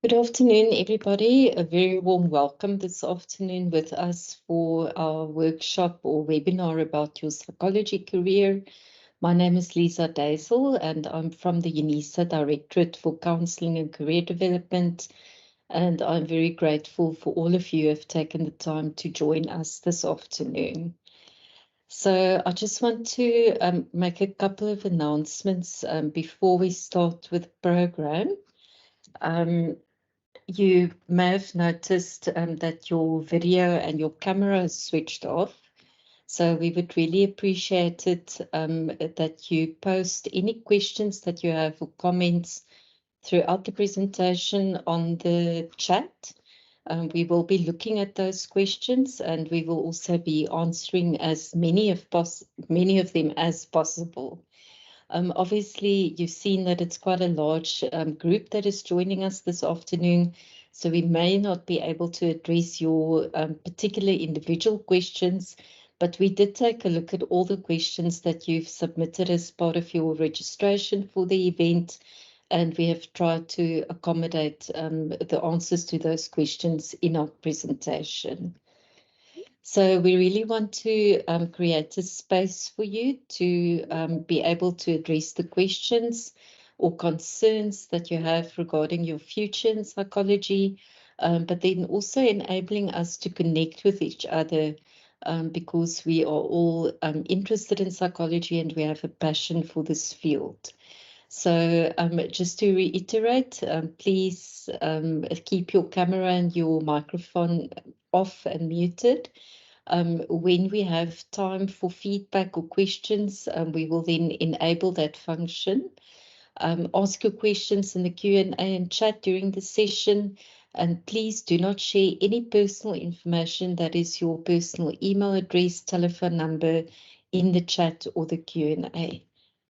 Good afternoon, everybody. A very warm welcome this afternoon with us for our workshop or webinar about your psychology career. My name is Lisa Daisel, and I'm from the Unisa Directorate for Counselling and Career Development. And I'm very grateful for all of you who have taken the time to join us this afternoon. So I just want to make a couple of announcements before we start with the program. You may have noticed that your video and your camera is switched off. So we would really appreciate it that you post any questions that you have or comments throughout the presentation on the chat. We will be looking at those questions, and we will also be answering as many of them as possible. Obviously, you've seen that it's quite a large group that is joining us this afternoon, so we may not be able to address your particular individual questions, but we did take a look at all the questions that you've submitted as part of your registration for the event, and we have tried to accommodate the answers to those questions in our presentation. So we really want to create a space for you to be able to address the questions or concerns that you have regarding your future in psychology, but then also enabling us to connect with each other because we are all interested in psychology and we have a passion for this field. So just to reiterate, please keep your camera and your microphone off and muted. When we have time for feedback or questions, we will then enable that function. Ask your questions in the Q&A and chat during the session, and please do not share any personal information, that is your personal email address, telephone number, in the chat or the Q&A.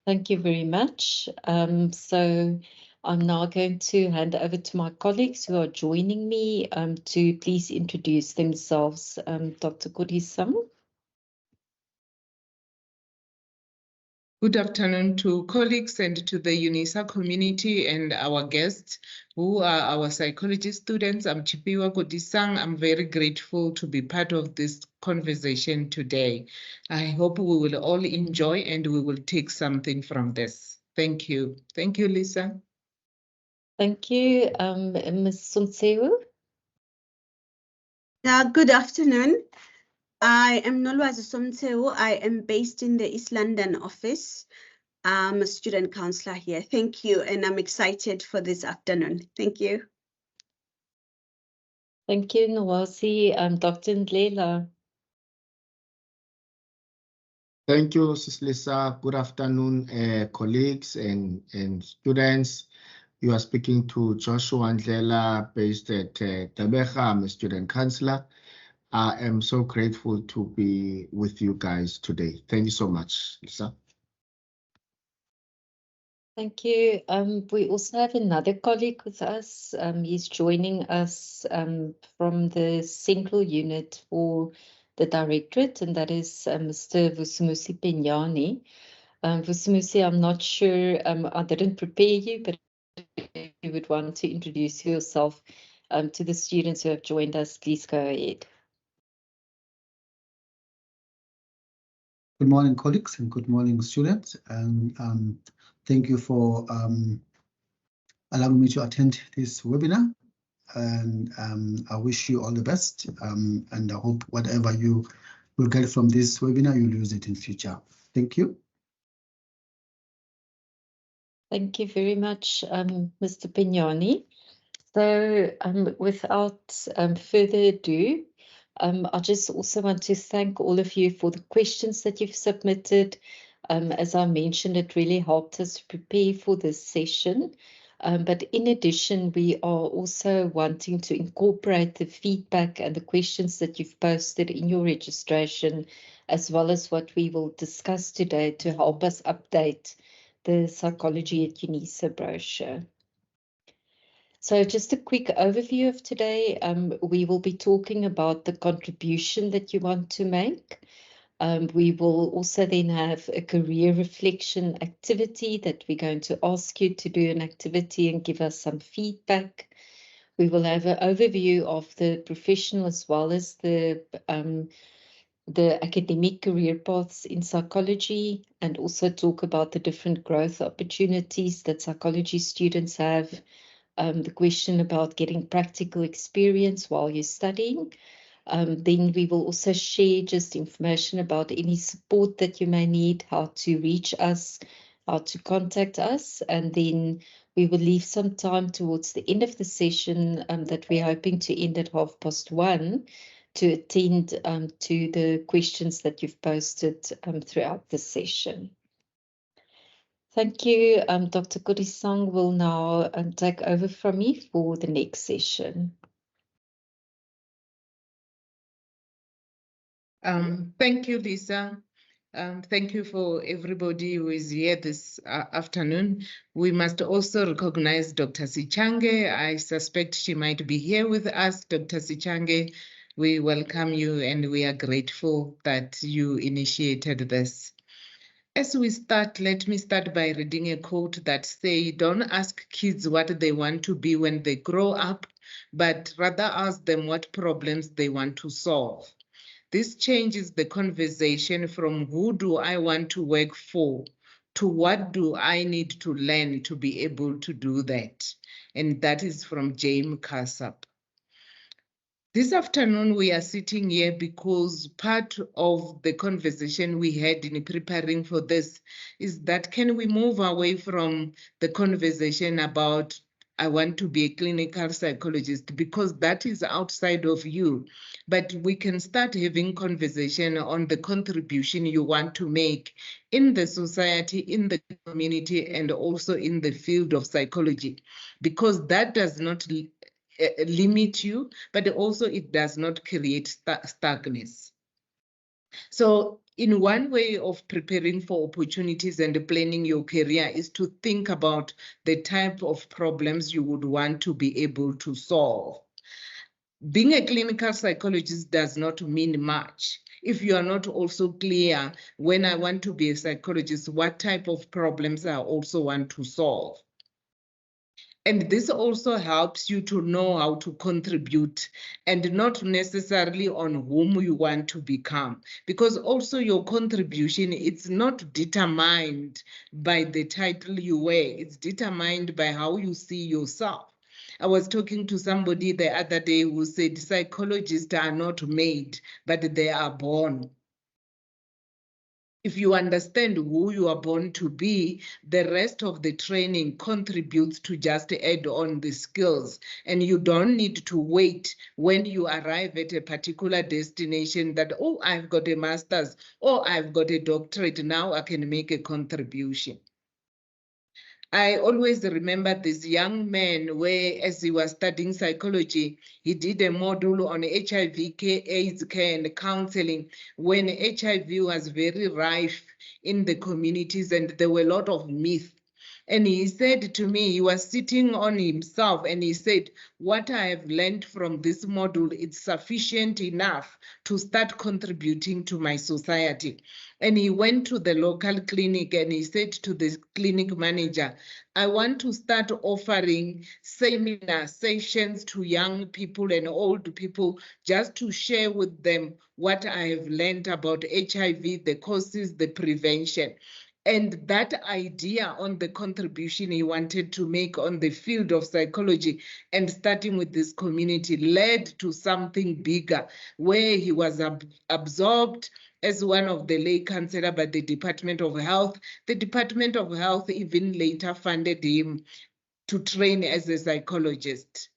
Thank you very much. So I'm now going to hand over to my colleagues who are joining me to please introduce themselves. Dr. Kodisang. Good afternoon to colleagues and to the Unisa community and our guests who are our psychology students. I'm Chipiwa Kodisang. I'm very grateful to be part of this conversation today. I hope we will all enjoy and we will take something from this. Thank you. Thank you, Lisa. Thank you, Ms. Sonsewu. Good afternoon. I am Nolwazi Somteu. I am based in the East London office. I'm a student counselor here. Thank you, and I'm excited for this afternoon. Thank you. Thank you, Nolwazi. Dr. Ndlela. Thank you, Sis Lisa. Good afternoon, colleagues and students. You are speaking to Joshua Ndlela, based at Tebega. I'm a student counselor. I am so grateful to be with you guys today. Thank you so much, Lisa. Thank you. We also have another colleague with us. He's joining us from the central unit for the directorate, and that is Mr. Vusumusi Penyani. Vusumusi, I'm not sure, I didn't prepare you, but if you would want to introduce yourself to the students who have joined us, please go ahead. Good morning, colleagues, and good morning, students. And thank you for allowing me to attend this webinar. And I wish you all the best. And I hope whatever you will get from this webinar, you'll use it in future. Thank you. Thank you very much, Mr. Penyani. So without further ado, I just also want to thank all of you for the questions that you've submitted. As I mentioned, it really helped us prepare for this session. But in addition, we are also wanting to incorporate the feedback and the questions that you've posted in your registration, as well as what we will discuss today to help us update the Psychology at Unisa brochure. So just a quick overview of today. We will be talking about the contribution that you want to make. We will also then have a career reflection activity that we're going to ask you to do an activity and give us some feedback. We will have an overview of the professional as well as the academic career paths in psychology, and also talk about the different growth opportunities that psychology students have. The question about getting practical experience while you're studying. Then we will also share just information about any support that you may need, how to reach us, how to contact us, and then we will leave some time towards the end of the session that we're hoping to end at 1:30 to attend to the questions that you've posted throughout the session. Thank you. Dr. Kodisang will now take over from me for the next session. Thank you, Lisa. Thank you for everybody who is here this afternoon. We must also recognize Dr. Sichange. I suspect she might be here with us. Dr. Sichange, we welcome you and we are grateful that you initiated this. As we start, let me start by reading a quote that says, "Don't ask kids what they want to be when they grow up, but rather ask them what problems they want to solve." This changes the conversation from who do I want to work for to what do I need to learn to be able to do that. And that is from James Casap. This afternoon, we are sitting here because part of the conversation we had in preparing for this is that can we move away from the conversation about I want to be a clinical psychologist, because that is outside of you. But we can start having conversation on the contribution you want to make in the society, in the community, and also in the field of psychology, because that does not limit you, but also it does not create stagnance. So in one way of preparing for opportunities and planning your career is to think about the type of problems you would want to be able to solve. Being a clinical psychologist does not mean much if you are not also clear, when I want to be a psychologist, what type of problems I also want to solve. And this also helps you to know how to contribute and not necessarily on whom you want to become, because also your contribution, it's not determined by the title you wear, it's determined by how you see yourself. I was talking to somebody the other day who said psychologists are not made, but they are born. If you understand who you are born to be, the rest of the training contributes to just add on the skills. And you don't need to wait when you arrive at a particular destination that, oh, I've got a master's, or I've got a doctorate, now I can make a contribution. I always remember this young man where, as he was studying psychology, he did a module on HIV AIDS care and counseling when HIV was very rife in the communities and there were a lot of myths. And he said to me, he was sitting on himself and he said, what I have learned from this module is sufficient enough to start contributing to my society. And he went to the local clinic and he said to the clinic manager, I want to start offering seminar sessions to young people and old people just to share with them what I have learned about HIV, the causes, the prevention. And that idea on the contribution he wanted to make on the field of psychology and starting with this community led to something bigger, where he was absorbed as one of the lay counselor by the Department of Health. The Department of Health even later funded him to train as a psychologist.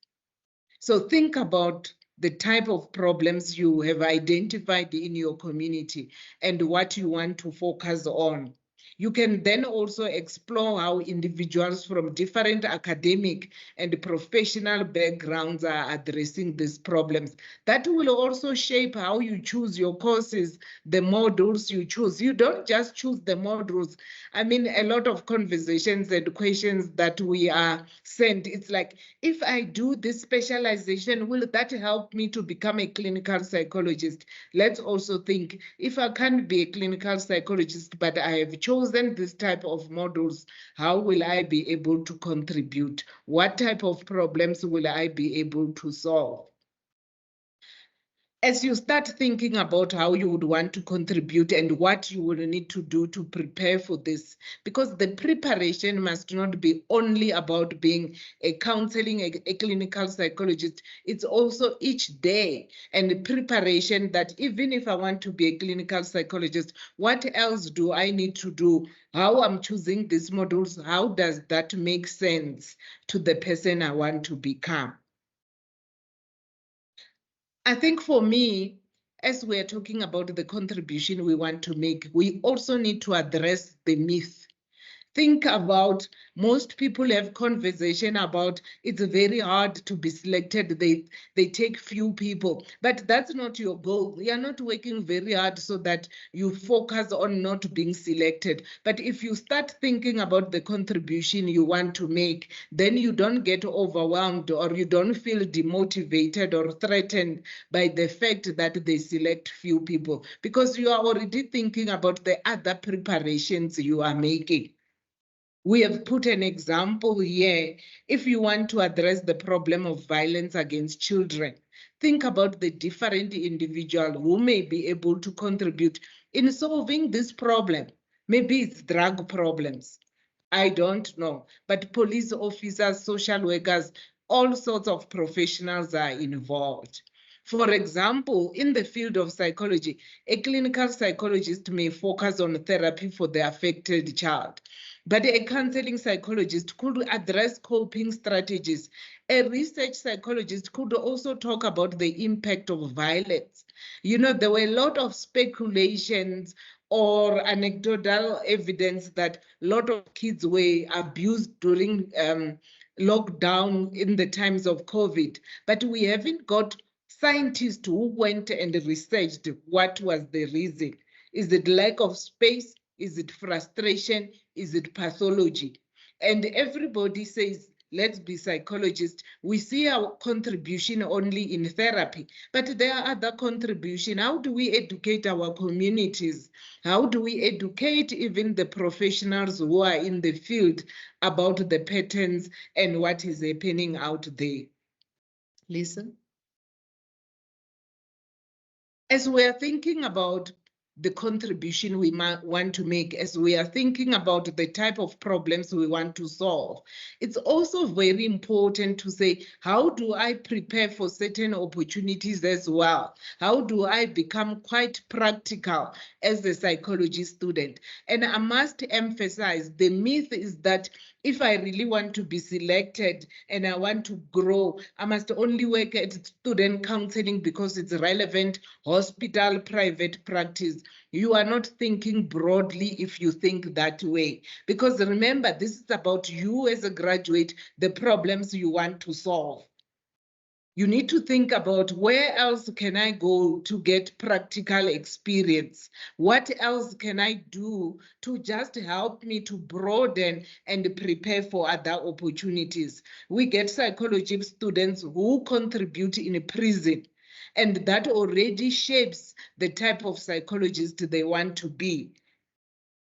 So think about the type of problems you have identified in your community and what you want to focus on. You can then also explore how individuals from different academic and professional backgrounds are addressing these problems. That will also shape how you choose your courses, the modules you choose. You don't just choose the modules. I mean, a lot of conversations and questions that we are sent, it's like, if I do this specialization, will that help me to become a clinical psychologist? Let's also think, if I can't be a clinical psychologist, but I have chosen chosen this type of models, how will I be able to contribute? What type of problems will I be able to solve? As you start thinking about how you would want to contribute and what you will need to do to prepare for this, because the preparation must not be only about being a counseling, a clinical psychologist. It's also each day and preparation that even if I want to be a clinical psychologist, what else do I need to do? How I'm choosing these models, how does that make sense to the person I want to become? I think for me, as we're talking about the contribution we want to make, we also need to address the myth. Think about, most people have conversation about it's very hard to be selected. They take few people, but that's not your goal. You're not working very hard so that you focus on not being selected. But if you start thinking about the contribution you want to make, then you don't get overwhelmed or you don't feel demotivated or threatened by the fact that they select few people, because you are already thinking about the other preparations you are making. We have put an example here. If you want to address the problem of violence against children, think about the different individuals who may be able to contribute in solving this problem. Maybe it's drug problems. I don't know, but police officers, social workers, all sorts of professionals are involved. For example, in the field of psychology, a clinical psychologist may focus on therapy for the affected child, but a counseling psychologist could address coping strategies. A research psychologist could also talk about the impact of violence. You know, there were a lot of speculations or anecdotal evidence that a lot of kids were abused during lockdown in the times of COVID, but we haven't got scientists who went and researched what was the reason. Is it lack of space? Is it frustration? Is it pathology? And everybody says, let's be psychologists. We see our contribution only in therapy, but there are other contributions. How do we educate our communities? How do we educate even the professionals who are in the field about the patterns and what is happening out there? Listen. As we are thinking about the contribution we might want to make, as we are thinking about the type of problems we want to solve, it's also very important to say, how do I prepare for certain opportunities as well? How do I become quite practical as a psychology student? And I must emphasize, the myth is that if I really want to be selected and I want to grow, I must only work at student counseling because it's relevant, hospital, private practice. You are not thinking broadly if you think that way. Because remember, this is about you as a graduate, the problems you want to solve. You need to think about, where else can I go to get practical experience? What else can I do to just help me to broaden and prepare for other opportunities? We get psychology students who contribute in a prison, and that already shapes the type of psychologist they want to be.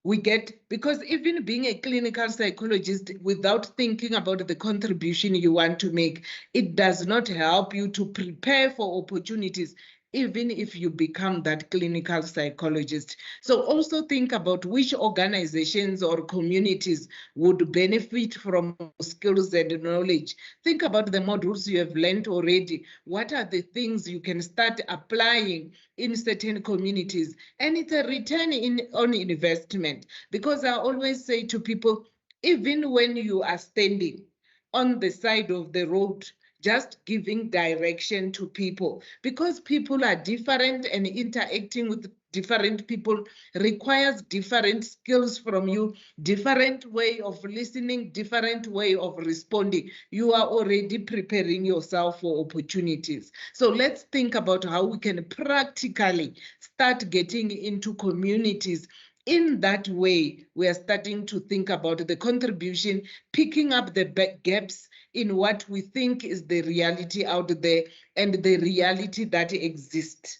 We get, because even being a clinical psychologist without thinking about the contribution you want to make, it does not help you to prepare for opportunities, even if you become that clinical psychologist. So also think about which organizations or communities would benefit from skills and knowledge. Think about the modules you have learned already. What are the things you can start applying in certain communities? And it's a return on investment, because I always say to people, even when you are standing on the side of the road, just giving direction to people, because people are different and interacting with different people requires different skills from you, different way of listening, different way of responding. You are already preparing yourself for opportunities. So let's think about how we can practically start getting into communities. In that way, we are starting to think about the contribution, picking up the gaps in what we think is the reality out there and the reality that exists.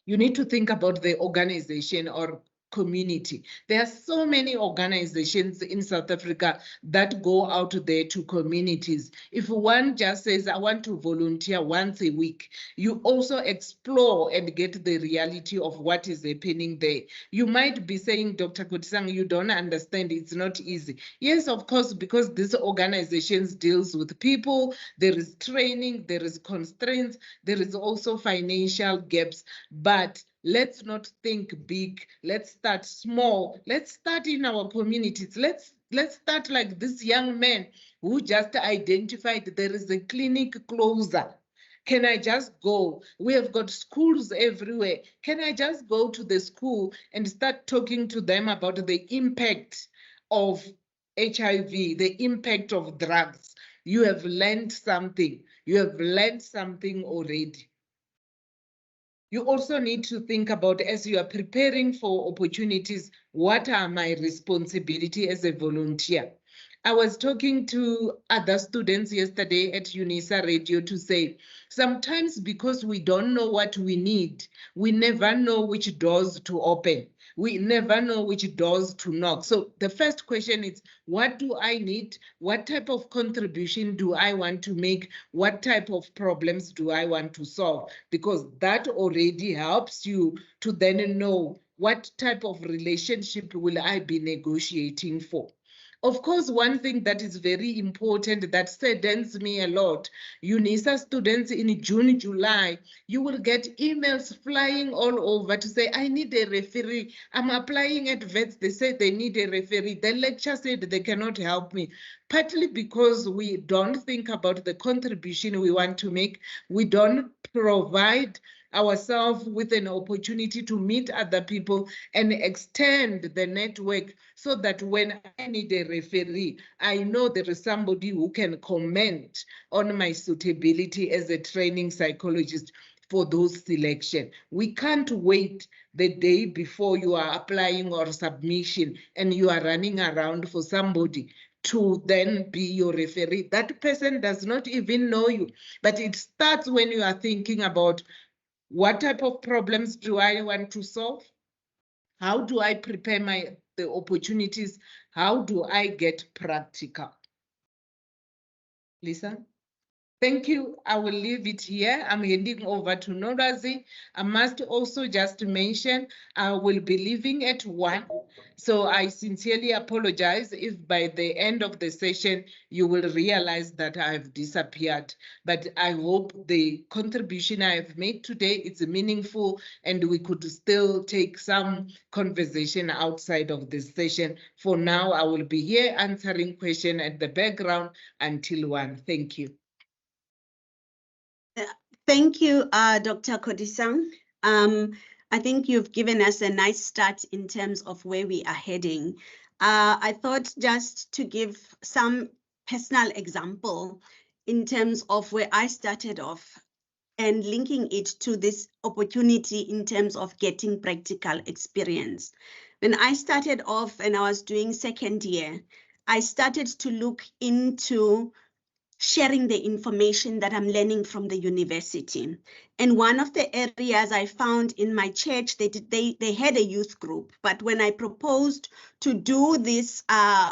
You need to think about the organization or community. There are so many organizations in South Africa that go out there to communities. If one just says, I want to volunteer once a week, you also explore and get the reality of what is happening there. You might be saying, Dr. Kotisang, you don't understand, it's not easy. Yes, of course, because these organizations deals with people, there is training, there is constraints, there is also financial gaps, but let's not think big. Let's start small. Let's start in our communities. Let's start like this young man who just identified there is a clinic closer. Can I just go? We have got schools everywhere. Can I just go to the school and start talking to them about the impact of HIV, the impact of drugs? You have learned something. You have learned something already. You also need to think about, as you are preparing for opportunities, what are my responsibilities as a volunteer? I was talking to other students yesterday at Unisa Radio to say, sometimes because we don't know what we need, we never know which doors to open. We never know which doors to knock. So the first question is, what do I need? What type of contribution do I want to make? What type of problems do I want to solve? Because that already helps you to then know what type of relationship will I be negotiating for. Of course, one thing that is very important that saddens me a lot, Unisa students in June, July, you will get emails flying all over to say, I need a referee. I'm applying at vets. They say they need a referee. The lecturer said they cannot help me. Partly because we don't think about the contribution we want to make. We don't provide ourselves with an opportunity to meet other people and extend the network so that when I need a referee, I know there is somebody who can comment on my suitability as a training psychologist for those selection. We can't wait the day before you are applying or submission and you are running around for somebody to then be your referee. That person does not even know you, but it starts when you are thinking about, what type of problems do I want to solve? How do I prepare the opportunities? How do I get practical? Lisa? Thank you. I will leave it here. I'm handing over to Norazi. I must also just mention I will be leaving at 1. So I sincerely apologize if by the end of the session you will realize that I've disappeared. But I hope the contribution I have made today is meaningful and we could still take some conversation outside of this session. For now, I will be here answering questions at the background until 1. Thank you. Thank you, Dr. Kotisang. I think you've given us a nice start in terms of where we are heading. I thought just to give some personal example in terms of where I started off and linking it to this opportunity in terms of getting practical experience. When I started off and I was doing second year, I started to look into sharing the information that I'm learning from the university. And one of the areas I found in my church, they had a youth group, but when I proposed to do these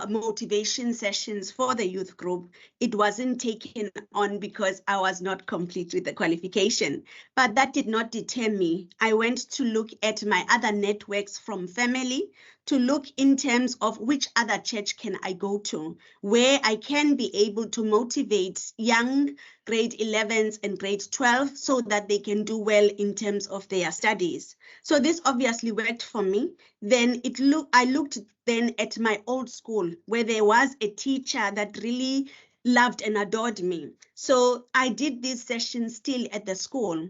motivation sessions for the youth group, it wasn't taken on because I was not complete with the qualification. But that did not deter me. I went to look at my other networks from family, to look in terms of which other church can I go to, where I can be able to motivate young grade 11s and grade 12 so that they can do well in terms of their studies. So this obviously worked for me. Then I looked then at my old school where there was a teacher that really loved and adored me. So I did these sessions still at the school.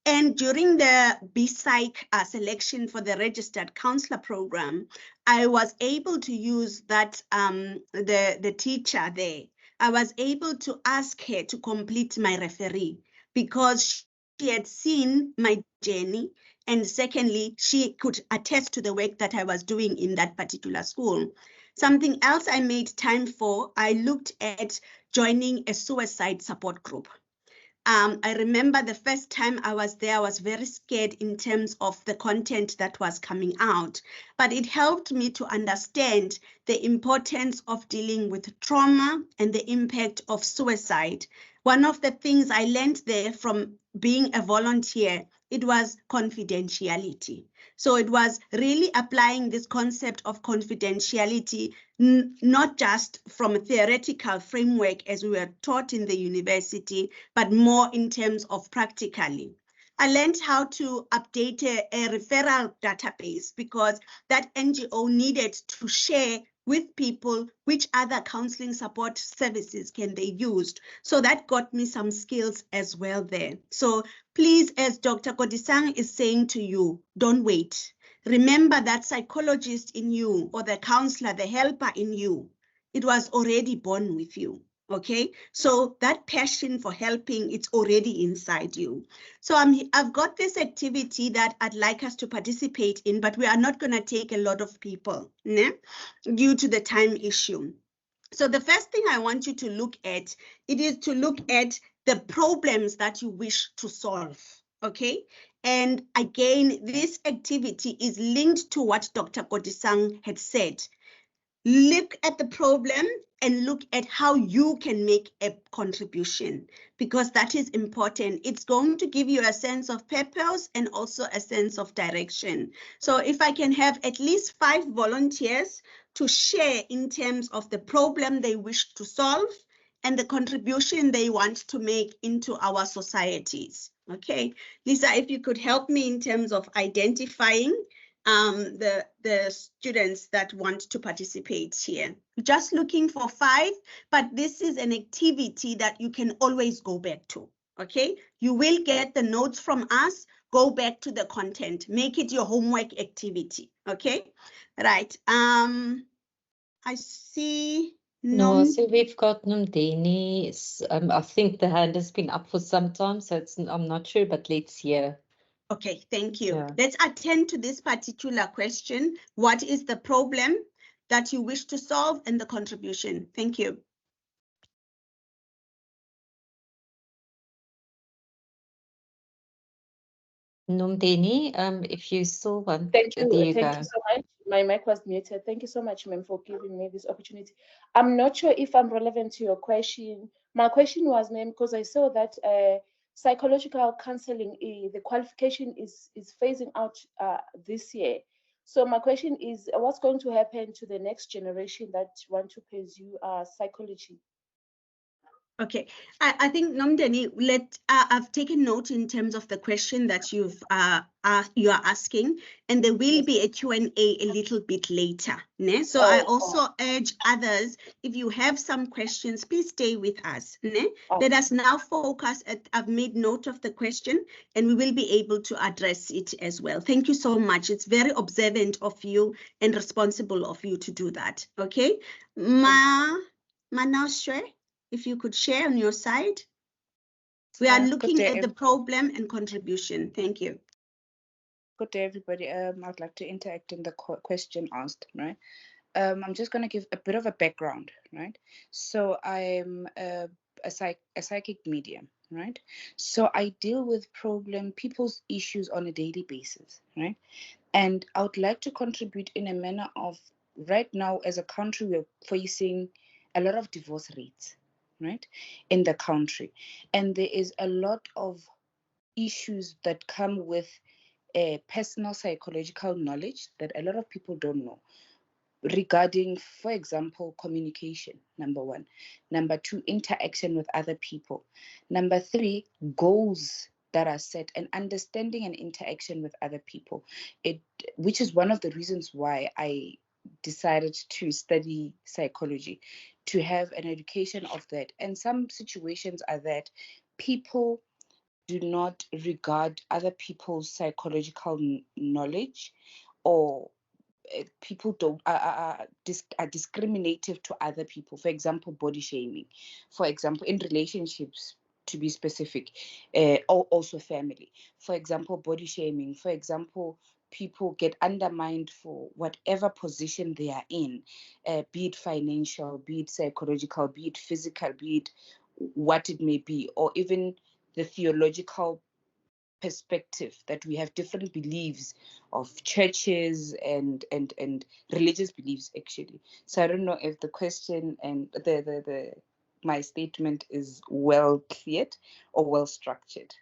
And during the B-Psych selection for the registered counselor program, I was able to use that, the teacher there. I was able to ask her to complete my referee because she had seen my journey. And secondly, she could attest to the work that I was doing in that particular school. Something else I made time for, I looked at joining a suicide support group. I remember the first time I was there, I was very scared in terms of the content that was coming out, but it helped me to understand the importance of dealing with trauma and the impact of suicide. One of the things I learned there from being a volunteer, it was confidentiality. So it was really applying this concept of confidentiality, not just from a theoretical framework as we were taught in the university, but more in terms of practically. I learned how to update a referral database because that NGO needed to share with people which other counseling support services can they use. So that got me some skills as well there. So please, as Dr. Kodisang is saying to you, don't wait. Remember that psychologist in you or the counselor, the helper in you, it was already born with you. Okay, so that passion for helping, it's already inside you. So I've got this activity that I'd like us to participate in, but we are not going to take a lot of people, due to the time issue. So the first thing I want you to look at, it is to look at the problems that you wish to solve, okay? And again, this activity is linked to what Dr. Kodisang had said. Look at the problem and look at how you can make a contribution, because that is important. It's going to give you a sense of purpose and also a sense of direction. So if I can have at least 5 volunteers to share in terms of the problem they wish to solve and the contribution they want to make into our societies. Okay, Lisa, if you could help me in terms of identifying the students that want to participate here. Just looking for 5, but this is an activity that you can always go back to, okay? You will get the notes from us, go back to the content, make it your homework activity, okay? Right, I see. No, so we've got Nomdeni. I think the hand has been up for some time, so I'm not sure, but let's hear. Okay, thank you. Yeah. Let's attend to this particular question. What is the problem that you wish to solve and the contribution? Thank you. Nomdeni, if you still want, thank you. there you Thank go. you so much. My mic was muted. Thank you so much, ma'am, for giving me this opportunity. I'm not sure if I'm relevant to your question. My question was, ma'am, because I saw that psychological counseling, the qualification is phasing out this year. So my question is, what's going to happen to the next generation that want to pursue psychology? Okay, I think Nomdeni, I've taken note in terms of the question that you are asking, and there will be a Q&A a little bit later. So I also urge others, if you have some questions, please stay with us. Let us now focus I've made note of the question, and we will be able to address it as well. Thank you so much. It's very observant of you and responsible of you to do that. Okay, Manashwe, if you could share on your side. We are looking at the problem and contribution. Thank you. Good day, everybody. I'd like to interact in the question asked, right? I'm just going to give a bit of a background, right? So I'm a psychic medium, right? So I deal with people's issues on a daily basis, right? And I would like to contribute in a manner of, right now as a country, we're facing a lot of divorce rates, right, in the country. And there is a lot of issues that come with personal psychological knowledge that a lot of people don't know regarding, for example, communication, number 1. Number 2, interaction with other people. Number 3, goals that are set and understanding and interaction with other people, which is one of the reasons why I decided to study psychology, to have an education of that. And some situations are that people do not regard other people's psychological knowledge, or people are discriminative to other people. For example, body shaming. For example, in relationships, to be specific, also family. For example, body shaming. For example, people get undermined for whatever position they are in, be it financial, be it psychological, be it physical, be it what it may be, or even the theological perspective, that we have different beliefs of churches and religious beliefs actually. So I don't know if the question and my statement is well cleared or well structured.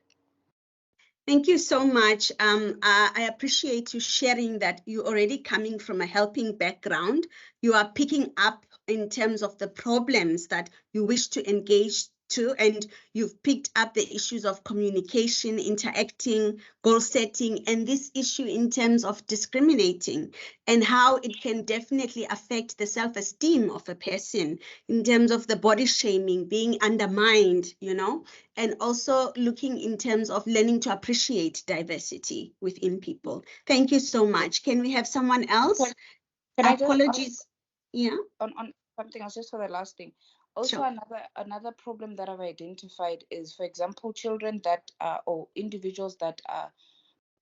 Thank you so much. I appreciate you sharing that you're already coming from a helping background. You are picking up in terms of the problems that you wish to engage to, and you've picked up the issues of communication, interacting, goal setting, and this issue in terms of discriminating and how it can definitely affect the self-esteem of a person in terms of the body shaming being undermined, you know, and also looking in terms of learning to appreciate diversity within people. Thank you so much. Can we have someone else? Can I just Apologies. Yeah. on something else, just for the last thing. Also, Sure. another problem that I've identified is, for example, children that are, or individuals that are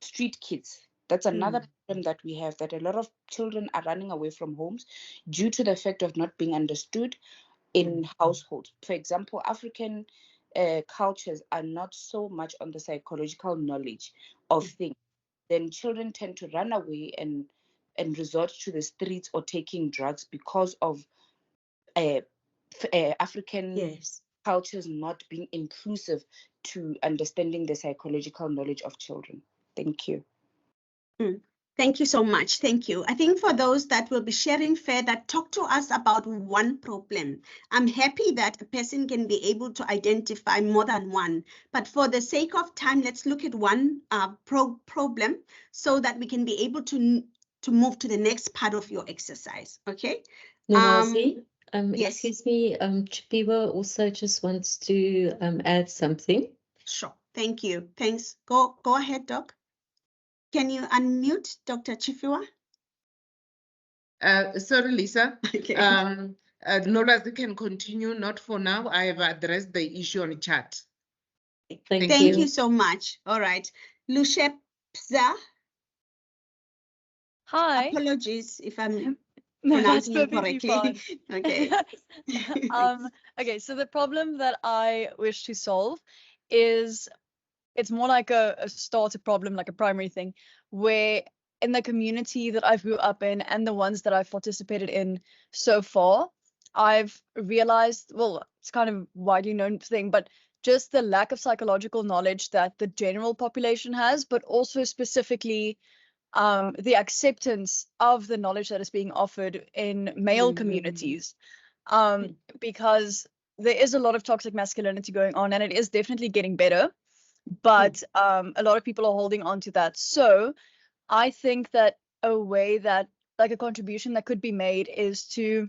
street kids. That's another problem that we have, that a lot of children are running away from homes due to the fact of not being understood in households. For example, African cultures are not so much on the psychological knowledge of things. Then children tend to run away and resort to the streets or taking drugs because of African Yes. cultures not being inclusive to understanding the psychological knowledge of children. Thank you. Thank you so much. Thank you. I think for those that will be sharing further, talk to us about one problem. I'm happy that a person can be able to identify more than one, but for the sake of time, let's look at one problem so that we can be able to move to the next part of your exercise. Okay. Nonasi, yes. excuse me, Chipiwa also just wants to add something. Sure. Thank you. Thanks. Go ahead, Doc. Can you unmute Dr. Chifiwa? Sorry, Lisa. Okay. Nolwazi can continue, not for now. I have addressed the issue on chat. Thank Thank you you so much. All right. Lushepza. Hi. Apologies if I'm No, that's pronouncing it perfectly correctly. fine. Okay. Okay, so the problem that I wish to solve is, it's more like a starter problem, like a primary thing, where in the community that I grew up in and the ones that I've participated in so far, I've realized, well, it's kind of widely known thing, but just the lack of psychological knowledge that the general population has, but also specifically the acceptance of the knowledge that is being offered in male communities, because there is a lot of toxic masculinity going on, and it is definitely getting better, but a lot of people are holding on to that. So I think that a way that, like, a contribution that could be made is to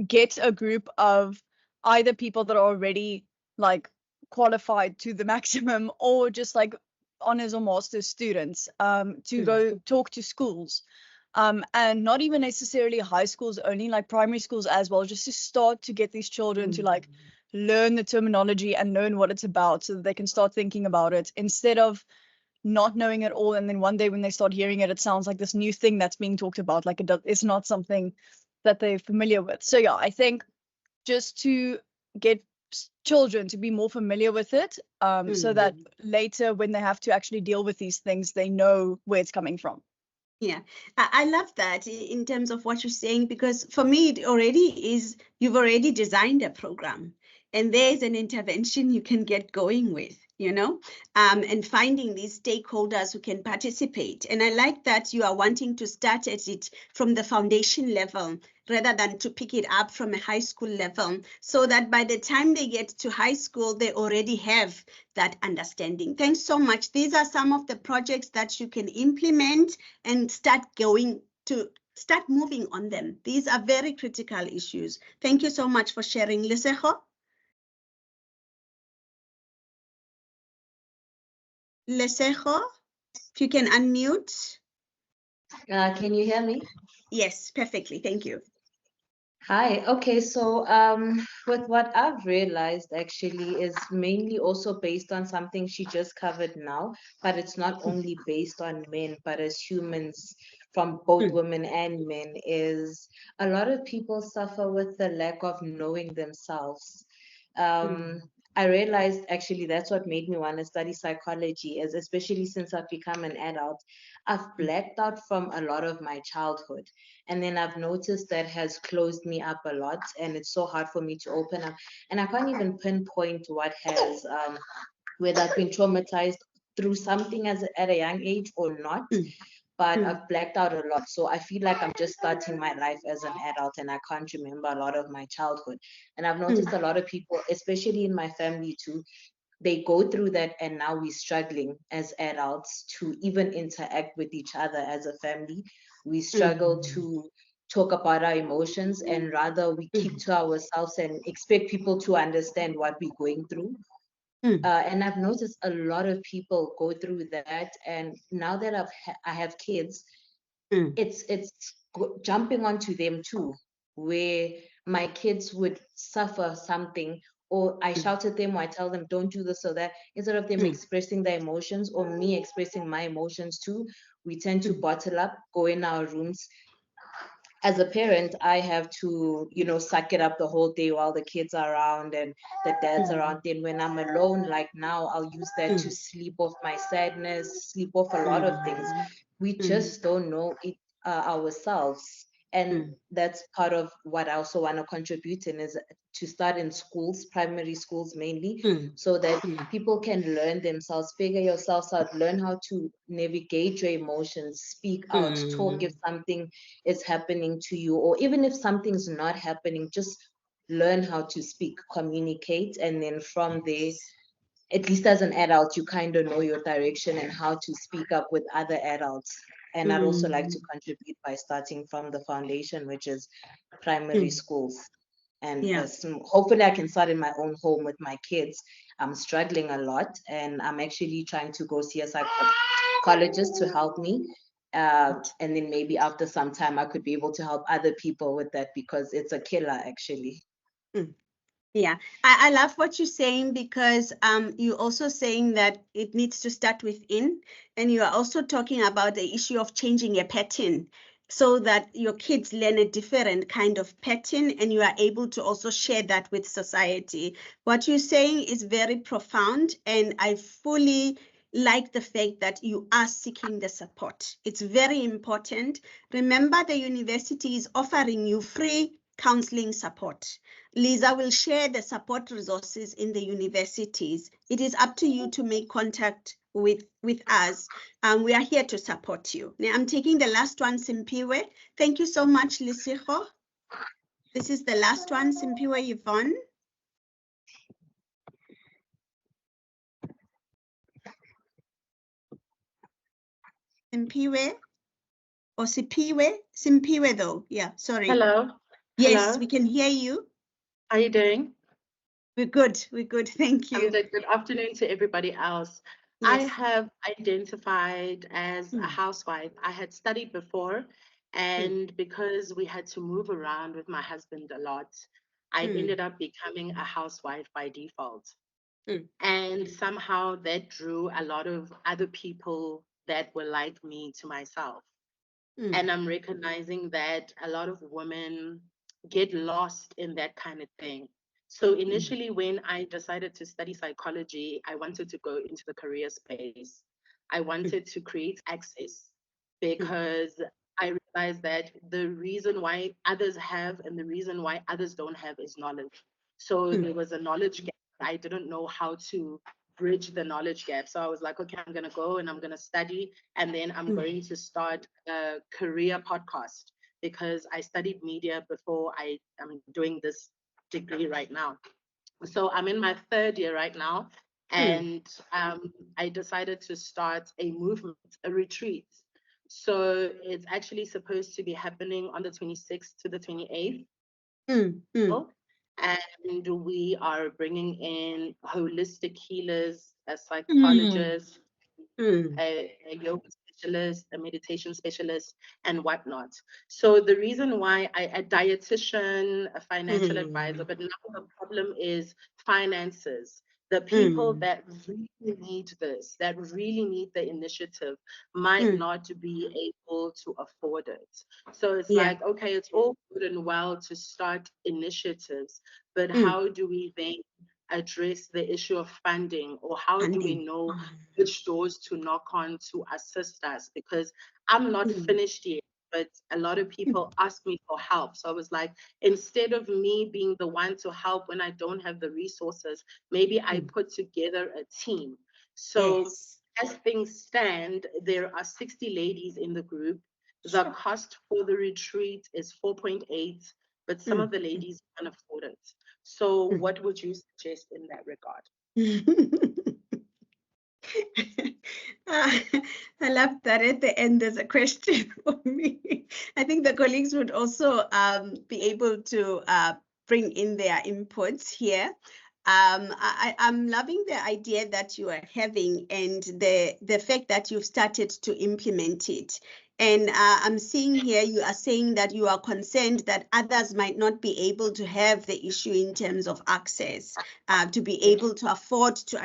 get a group of either people that are already like qualified to the maximum, or just like honors or master's students to go talk to schools, and not even necessarily high schools only, like primary schools as well, just to start to get these children to like learn the terminology and learn what it's about, so that they can start thinking about it instead of not knowing it all, and then one day when they start hearing it, it sounds like this new thing that's being talked about, like it's not something that they're familiar with. So yeah, I think just to get children to be more familiar with it, so that later when they have to actually deal with these things, they know where it's coming from. Yeah, I love that in terms of what you're saying, because for me, it already is, you've already designed a program and there's an intervention you can get going with, you know, and finding these stakeholders who can participate. And I like that you are wanting to start at it from the foundation level rather than to pick it up from a high school level, so that by the time they get to high school, they already have that understanding. Thanks so much. These are some of the projects that you can implement and start moving on them. These are very critical issues. Thank you so much for sharing. Lesejo? Lesejo, if you can unmute. Can you hear me? Yes, perfectly. Thank you. Hi. Okay, so with what I've realized actually is mainly also based on something she just covered now, but it's not only based on men, but as humans from both women and men, is a lot of people suffer with the lack of knowing themselves. I realized actually that's what made me want to study psychology, is especially since I've become an adult, I've blacked out from a lot of my childhood. And then I've noticed that has closed me up a lot, and it's so hard for me to open up. And I can't even pinpoint what has, whether I've been traumatized through something at a young age or not. But I've blacked out a lot. So I feel like I'm just starting my life as an adult and I can't remember a lot of my childhood. And I've noticed a lot of people, especially in my family too, they go through that, and now we're struggling as adults to even interact with each other as a family. We struggle to talk about our emotions, and rather we keep to ourselves and expect people to understand what we're going through. And I've noticed a lot of people go through that. And now that I have kids, it's jumping onto them too, where my kids would suffer something, or I shout at them, or I tell them don't do this or that. Instead of them expressing their emotions or me expressing my emotions too, we tend to bottle up, go in our rooms. As a parent, I have to, suck it up the whole day while the kids are around and the dad's around. Then when I'm alone, like now, I'll use that to sleep off my sadness, sleep off a lot of things. We just don't know it ourselves. And that's part of what I also want to contribute in, is to start in schools, primary schools mainly, so that people can learn themselves, figure yourselves out, learn how to navigate your emotions, speak out, talk if something is happening to you, or even if something's not happening, just learn how to speak, communicate, and then from there, at least as an adult, you kind of know your direction and how to speak up with other adults. And I'd also like to contribute by starting from the foundation, which is primary schools. And hopefully I can start in my own home with my kids. I'm struggling a lot, and I'm actually trying to go see a psychologist to help me. And then maybe after some time, I could be able to help other people with that, because it's a killer, actually. Yeah, I love what you're saying, because you're also saying that it needs to start within, and you are also talking about the issue of changing a pattern so that your kids learn a different kind of pattern, and you are able to also share that with society. What you're saying is very profound, and I fully like the fact that you are seeking the support. It's very important. Remember, the university is offering you free counseling support. Lisa will share the support resources in the universities. It is up to you to make contact with us. We are here to support you. Now, I'm taking the last one, Simpiwe. Thank you so much, Lisiho. This is the last one, Simpiwe Yvonne. Simpiwe or Sipiwe? Simpiwe though, yeah, sorry. Hello. Yes, Hello. we can hear you. How are you doing? We're good, thank you. Good afternoon to everybody else. Yes. I have identified as a housewife. I had studied before, and because we had to move around with my husband a lot, I ended up becoming a housewife by default. And somehow that drew a lot of other people that were like me to myself. And I'm recognizing that a lot of women get lost in that kind of thing. So initially, when I decided to study psychology, I wanted to go into the career space. I wanted to create access, because I realized that the reason why others have and the reason why others don't have is knowledge. So there was a knowledge gap. I didn't know how to bridge the knowledge gap. So I was like, okay, I'm going to go and I'm going to study, and then I'm going to start a career podcast, because I studied media before I am doing this degree right now. So I'm in my third year right now, and I decided to start a movement, a retreat. So it's actually supposed to be happening on the 26th to the 28th. And we are bringing in holistic healers, a psychologist, a yoga specialist, a meditation specialist, and whatnot. So the reason why a dietitian, a financial advisor, but now the problem is finances. The people that really need this, that really need the initiative, might not be able to afford it. So it's like, okay, it's all good and well to start initiatives, but how do we then address the issue of funding, or how do we know which doors to knock on to assist us? Because I'm not finished yet, but a lot of people ask me for help. So I was like, instead of me being the one to help when I don't have the resources, maybe I put together a team. So as things stand, there are 60 ladies in the group. The cost for the retreat is 4.8, but some of the ladies can't afford it. So what would you suggest in that regard? I love that at the end there's a question for me. I think the colleagues would also be able to bring in their inputs here. I'm loving the idea that you are having and the fact that you've started to implement it. And I'm seeing here you are saying that you are concerned that others might not be able to have the issue in terms of access, to be able to afford to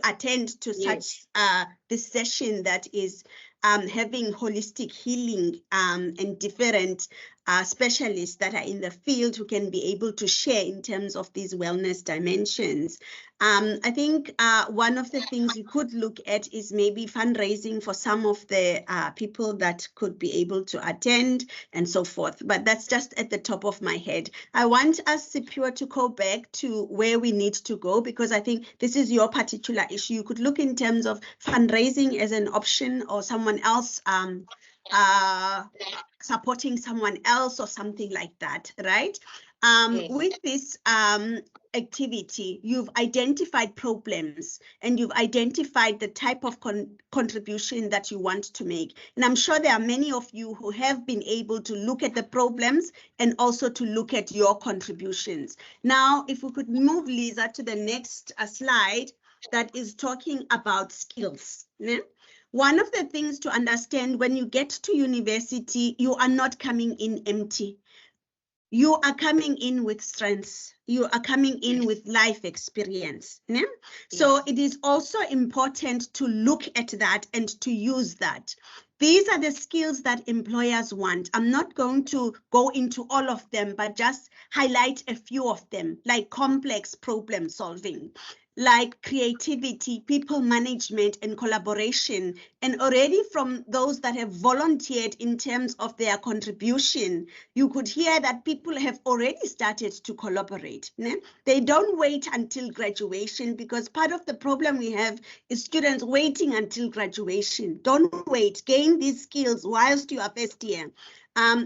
attend to such this session that is having holistic healing and different specialists that are in the field who can be able to share in terms of these wellness dimensions. I think one of the things we could look at is maybe fundraising for some of the people that could be able to attend and so forth. But that's just at the top of my head. I want us, Siphiwe, to go back to where we need to go, because I think this is your particular issue. You could look in terms of fundraising as an option, or someone else supporting someone else or something like that, right? With this activity, you've identified problems and you've identified the type of contribution that you want to make. And I'm sure there are many of you who have been able to look at the problems and also to look at your contributions. Now, if we could move, Lisa, to the next slide that is talking about skills. Yeah? One of the things to understand when you get to university, you are not coming in empty. You are coming in with strengths. You are coming in with life experience. Yeah? So it is also important to look at that and to use that. These are the skills that employers want. I'm not going to go into all of them, but just highlight a few of them, like complex problem solving, like creativity, people management, and collaboration. And already from those that have volunteered in terms of their contribution, you could hear that people have already started to collaborate. Né? They don't wait until graduation, because part of the problem we have is students waiting until graduation. Don't wait, gain these skills whilst you are first year.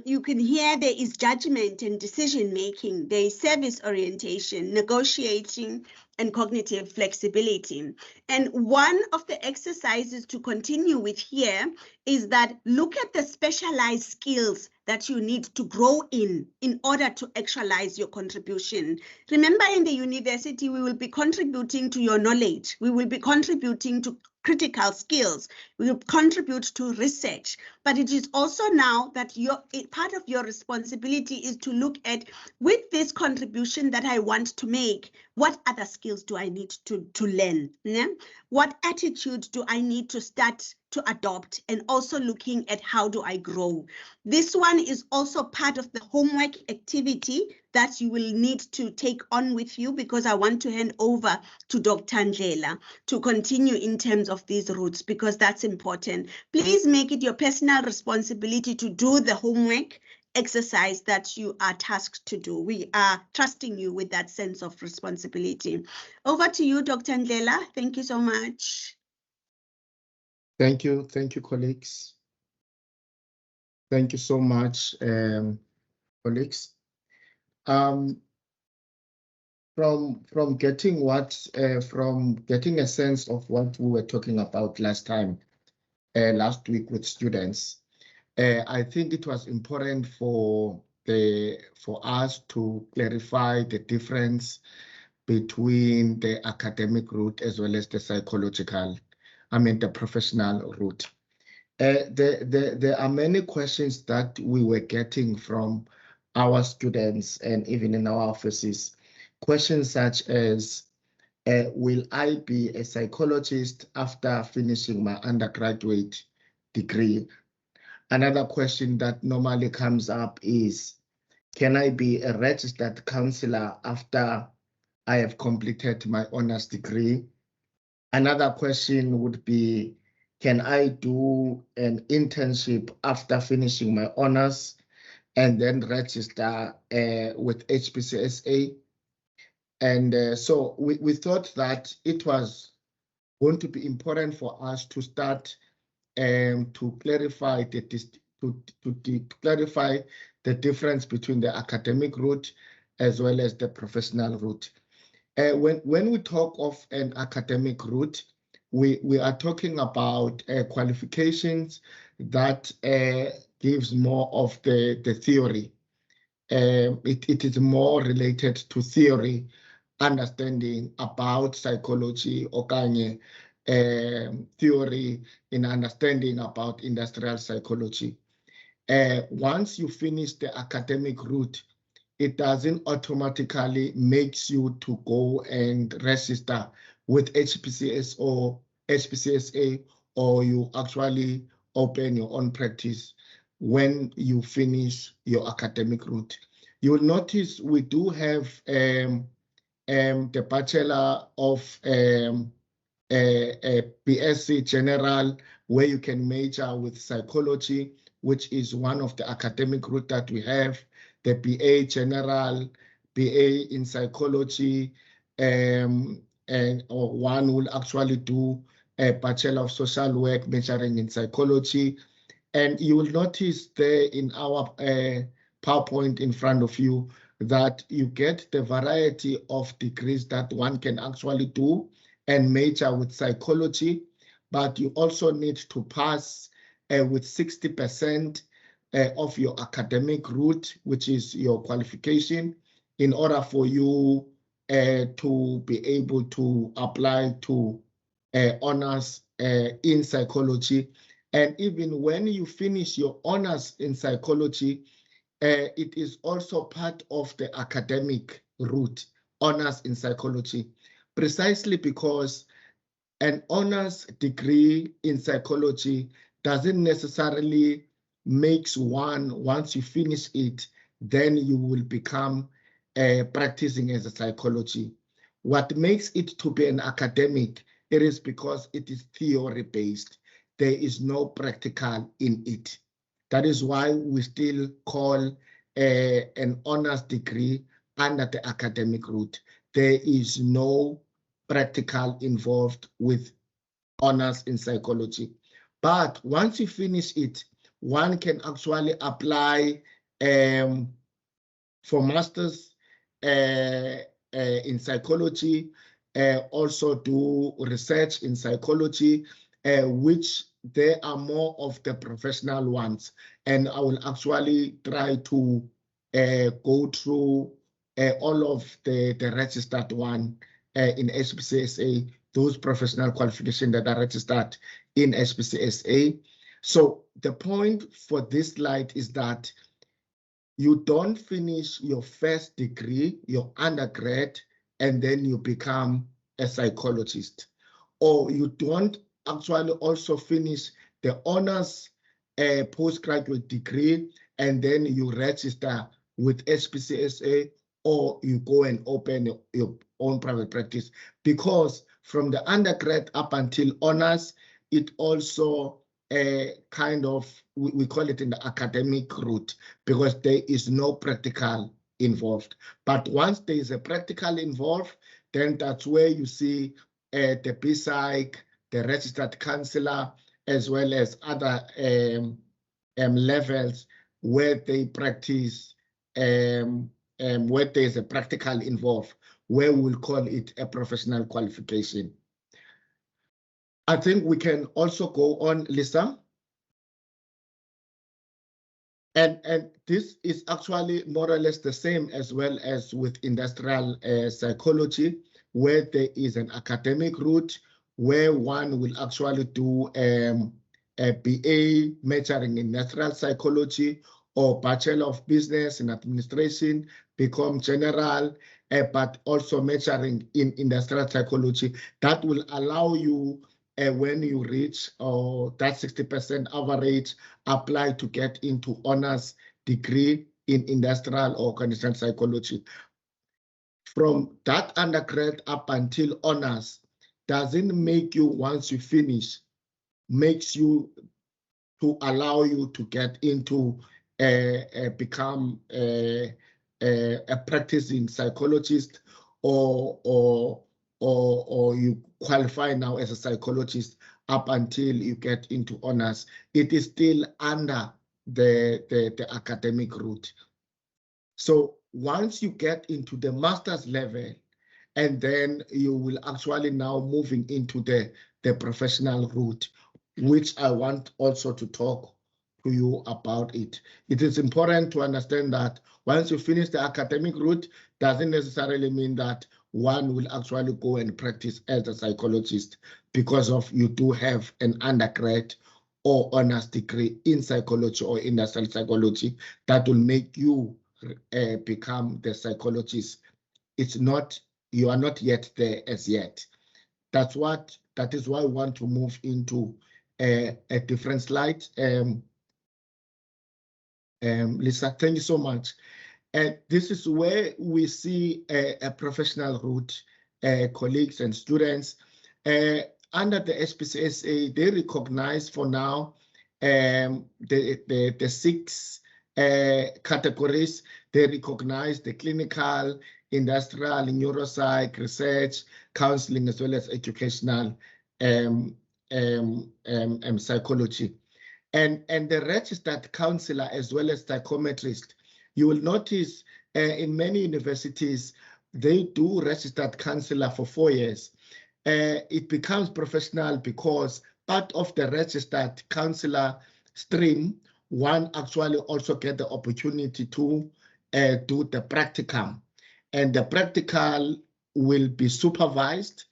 You can hear there is judgment and decision making, there is service orientation, negotiating, and cognitive flexibility. And one of the exercises to continue with here is that look at the specialized skills that you need to grow in order to actualize your contribution. Remember, in the university, we will be contributing to your knowledge. We will be contributing to critical skills. We will contribute to research. But it is also now that part of your responsibility is to look at, with this contribution that I want to make, what other skills do I need to learn? Yeah? What attitude do I need to start to adopt? And also looking at how do I grow? This one is also part of the homework activity that you will need to take on with you, because I want to hand over to Dr. Ndlela to continue in terms of these routes, because that's important. Please make it your personal responsibility to do the homework exercise that you are tasked to do. We are trusting you with that sense of responsibility. Over to you, Dr. Ndlela. Thank you so much. Thank you, colleagues. Thank you so much, colleagues. From getting a sense of what we were talking about last week with students, I think it was important for us to clarify the difference between the academic route as well as the the professional route. There are many questions that we were getting from our students and even in our offices. Questions such as, will I be a psychologist after finishing my undergraduate degree? Another question that normally comes up is, can I be a registered counselor after I have completed my honors degree. Another question would be, can I do an internship after finishing my honors and then register with HPCSA? And so we thought that it was going to be important for us to start to clarify clarify the difference between the academic route as well as the professional route. When we talk of an academic route, we are talking about qualifications that gives more of the theory. It is more related to theory, understanding about psychology, okanye theory in understanding about industrial psychology. Once you finish the academic route, it doesn't automatically makes you to go and register with HPCSA, or you actually open your own practice when you finish your academic route. You will notice we do have the Bachelor of BSc General, where you can major with psychology, which is one of the academic route that we have. The BA General, BA in psychology, and or one will actually do a Bachelor of Social Work majoring in psychology. And you will notice there in our PowerPoint in front of you that you get the variety of degrees that one can actually do and major with psychology, but you also need to pass with 60% of your academic route, which is your qualification, in order for you to be able to apply to honors in psychology. And even when you finish your honors in psychology, it is also part of the academic route, honors in psychology, precisely because an honors degree in psychology doesn't necessarily makes one, once you finish it, then you will become practicing as a psychology. What makes it to be an academic, it is because it is theory based. There is no practical in it. That is why we still call an honors degree under the academic route. There is no practical involved with honors in psychology. But once you finish it, one can actually apply for masters in psychology, also do research in psychology, which there are more of the professional ones. And I will actually try to go through all of the registered one in HPCSA, those professional qualifications that are registered in HPCSA. So the point for this slide is that you don't finish your first degree, your undergrad, and then you become a psychologist. Or you don't actually also finish the honors postgraduate degree, and then you register with HPCSA, or you go and open your own private practice. Because from the undergrad up until honors, it also kind of, we call it in the academic route, because there is no practical involved. But once there is a practical involved, then that's where you see the B-Psych, the registered counselor, as well as other levels where they practice, where there's a practical involved, where we'll call it a professional qualification. I think we can also go on, Lisa. And this is actually more or less the same as well as with industrial psychology, where there is an academic route where one will actually do a BA majoring in industrial psychology, or Bachelor of Business in Administration, become general, but also majoring in industrial psychology. That will allow you, when you reach that 60% average, apply to get into honors degree in industrial or organizational psychology. from that undergrad up until honors doesn't make you, once you finish, makes you to allow you to get into become a practicing psychologist or you qualify now as a psychologist up until you get into honors. It is still under the academic route. So once you get into the master's level, and then you will actually now moving into the professional route, which I want also to talk to you about it. It is important to understand that once you finish the academic route, doesn't necessarily mean that one will actually go and practice as a psychologist, because of you do have an undergrad or honors degree in psychology or industrial psychology that will make you become the psychologist. It's not, you are not yet there as yet. That is why I want to move into a different slide. Lisa, thank you so much. And this is where we see a professional route, colleagues and students. Under the SPCSA, they recognize for now the 6 categories. They recognize the clinical, industrial, neuropsych, research, counseling, as well as educational psychology. And the registered counselor as well as psychometrist, you will notice in many universities, they do registered counselor for 4 years. It becomes professional because part of the registered counselor stream, one actually also get the opportunity to do the practicum. And the practical will be supervised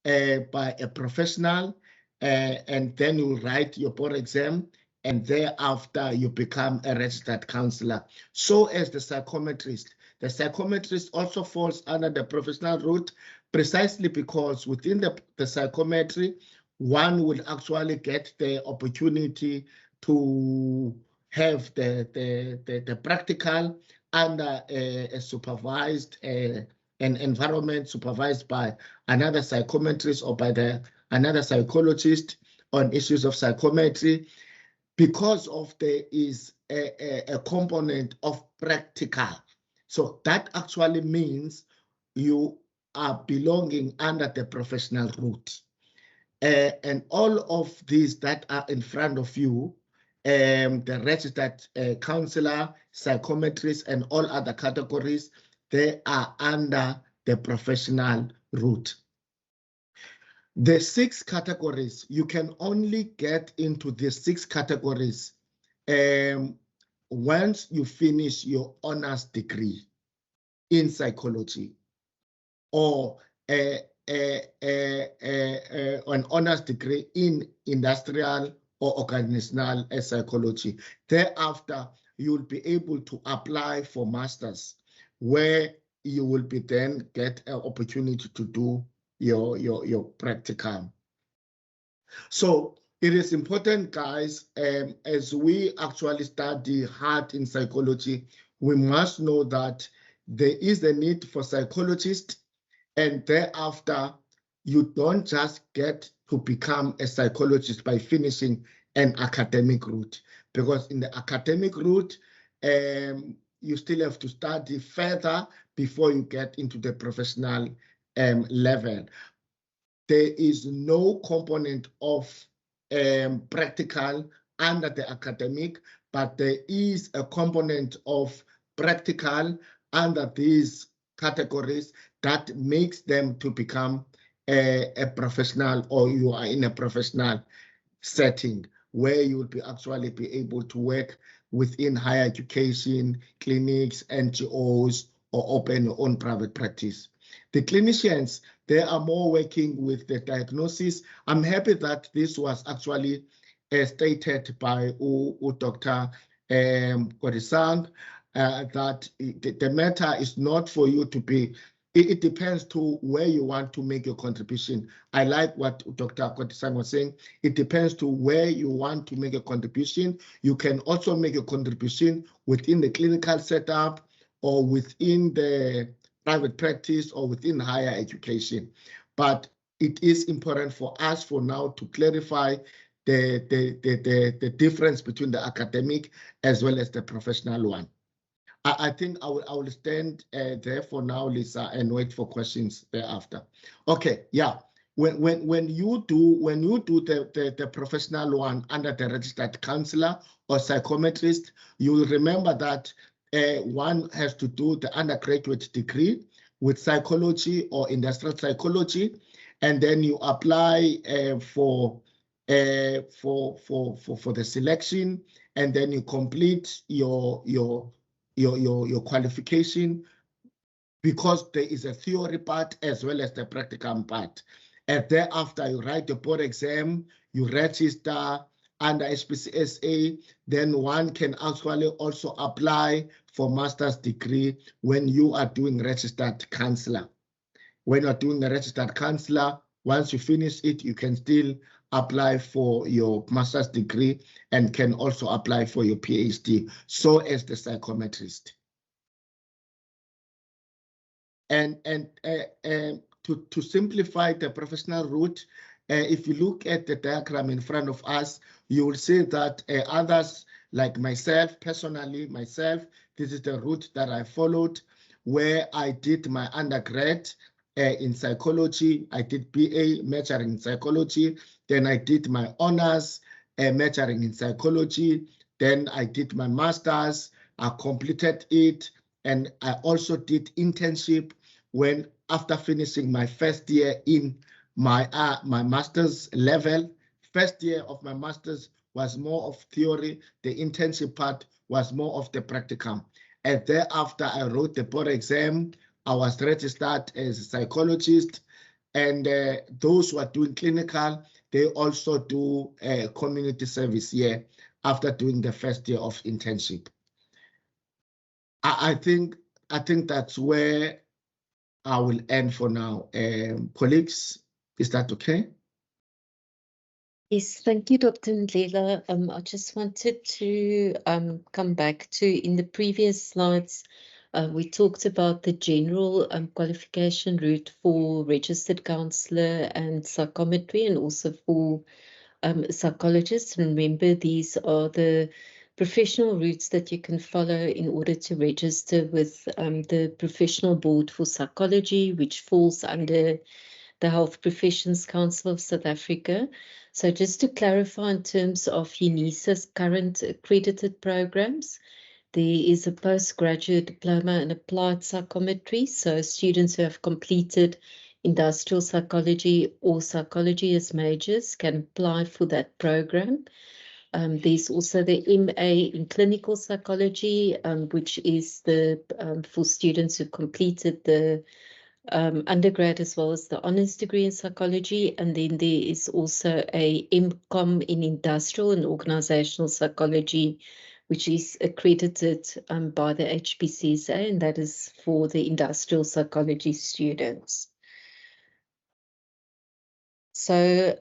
by a professional, and then you write your board exam, and thereafter you become a registered counselor. So as the psychometrist. The psychometrist also falls under the professional route, precisely because within the psychometry, one will actually get the opportunity to have the practical under a supervised an environment, supervised by another psychometrist or by another psychologist on issues of psychometry, because of there is a component of practical. So that actually means you are belonging under the professional route. And all of these that are in front of you, the registered counselor, psychometrist, and all other categories, they are under the professional route. The 6 categories, you can only get into the 6 categories once you finish your honors degree in psychology, or an honors degree in industrial or organizational psychology. Thereafter, you will be able to apply for masters, where you will be then get an opportunity to do your practicum. So it is important, guys, as we actually study hard in psychology, we must know that there is a need for psychologists, and thereafter, you don't just get to become a psychologist by finishing an academic route, because in the academic route, you still have to study further before you get into the professional level. There is no component of practical under the academic, but there is a component of practical under these categories that makes them to become a professional, or you are in a professional setting where you will be actually be able to work within higher education, clinics, NGOs, or open your own private practice. The clinicians, they are more working with the diagnosis. I'm happy that this was actually stated by Dr. Kodisang, that the matter is not for you to be, it depends to where you want to make your contribution. I like what Dr. Kodisang was saying. It depends to where you want to make a contribution. You can also make a contribution within the clinical setup or within the private practice or within higher education. But it is important for us for now to clarify the difference between the academic as well as the professional one. I think I will stand there for now, Lisa, and wait for questions thereafter. Okay, yeah. When you do the professional one under the registered counselor or psychometrist, you will remember that one has to do the undergraduate degree with psychology or industrial psychology, and then you apply for the selection, and then you complete your qualification, because there is a theory part as well as the practical part. And thereafter, you write the board exam, you register under HPCSA, then one can actually also apply for master's degree when you are doing registered counselor. When you're doing a registered counselor, once you finish it, you can still apply for your master's degree and can also apply for your PhD, so as the psychometrist. And to simplify the professional route, if you look at the diagram in front of us, you will see that others, like myself, personally, this is the route that I followed, where I did my undergrad in psychology. I did BA majoring in psychology. Then I did my honors majoring in psychology. Then I did my master's. I completed it. And I also did internship when, after finishing my first year in my master's level. First year of my master's was more of theory. The internship part was more of the practicum. And thereafter, I wrote the board exam. I was registered as a psychologist. And those who are doing clinical, they also do a community service year after doing the first year of internship. I think that's where I will end for now. Colleagues, is that okay? Yes, thank you, Dr. Ndlela. I just wanted to come back to, in the previous slides, we talked about the general qualification route for registered counsellor and psychometry, and also for psychologists. Remember, these are the professional routes that you can follow in order to register with the Professional Board for Psychology, which falls under the Health Professions Council of South Africa. So just to clarify, in terms of Unisa's current accredited programs, there is a postgraduate diploma in applied psychometry. So students who have completed industrial psychology or psychology as majors can apply for that program. There's also the MA in clinical psychology, which is the for students who completed the undergrad as well as the honors degree in psychology. And then there is also a MCOM in industrial and organizational psychology, which is accredited by the HPCSA, and that is for the industrial psychology students. So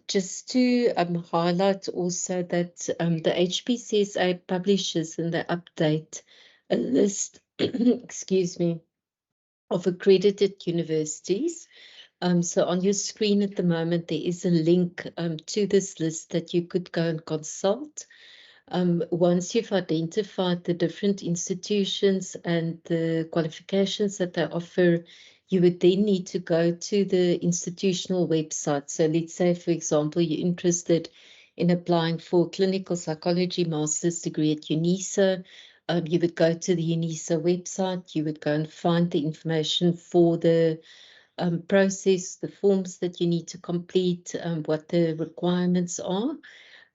just to highlight also that the HPCSA publishes and they update a list, excuse me, of accredited universities. So on your screen at the moment, there is a link to this list that you could go and consult. Once you've identified the different institutions and the qualifications that they offer, you would then need to go to the institutional website. So let's say, for example, you're interested in applying for clinical psychology master's degree at Unisa. You would go to the Unisa website, you would go and find the information for the process, the forms that you need to complete, what the requirements are.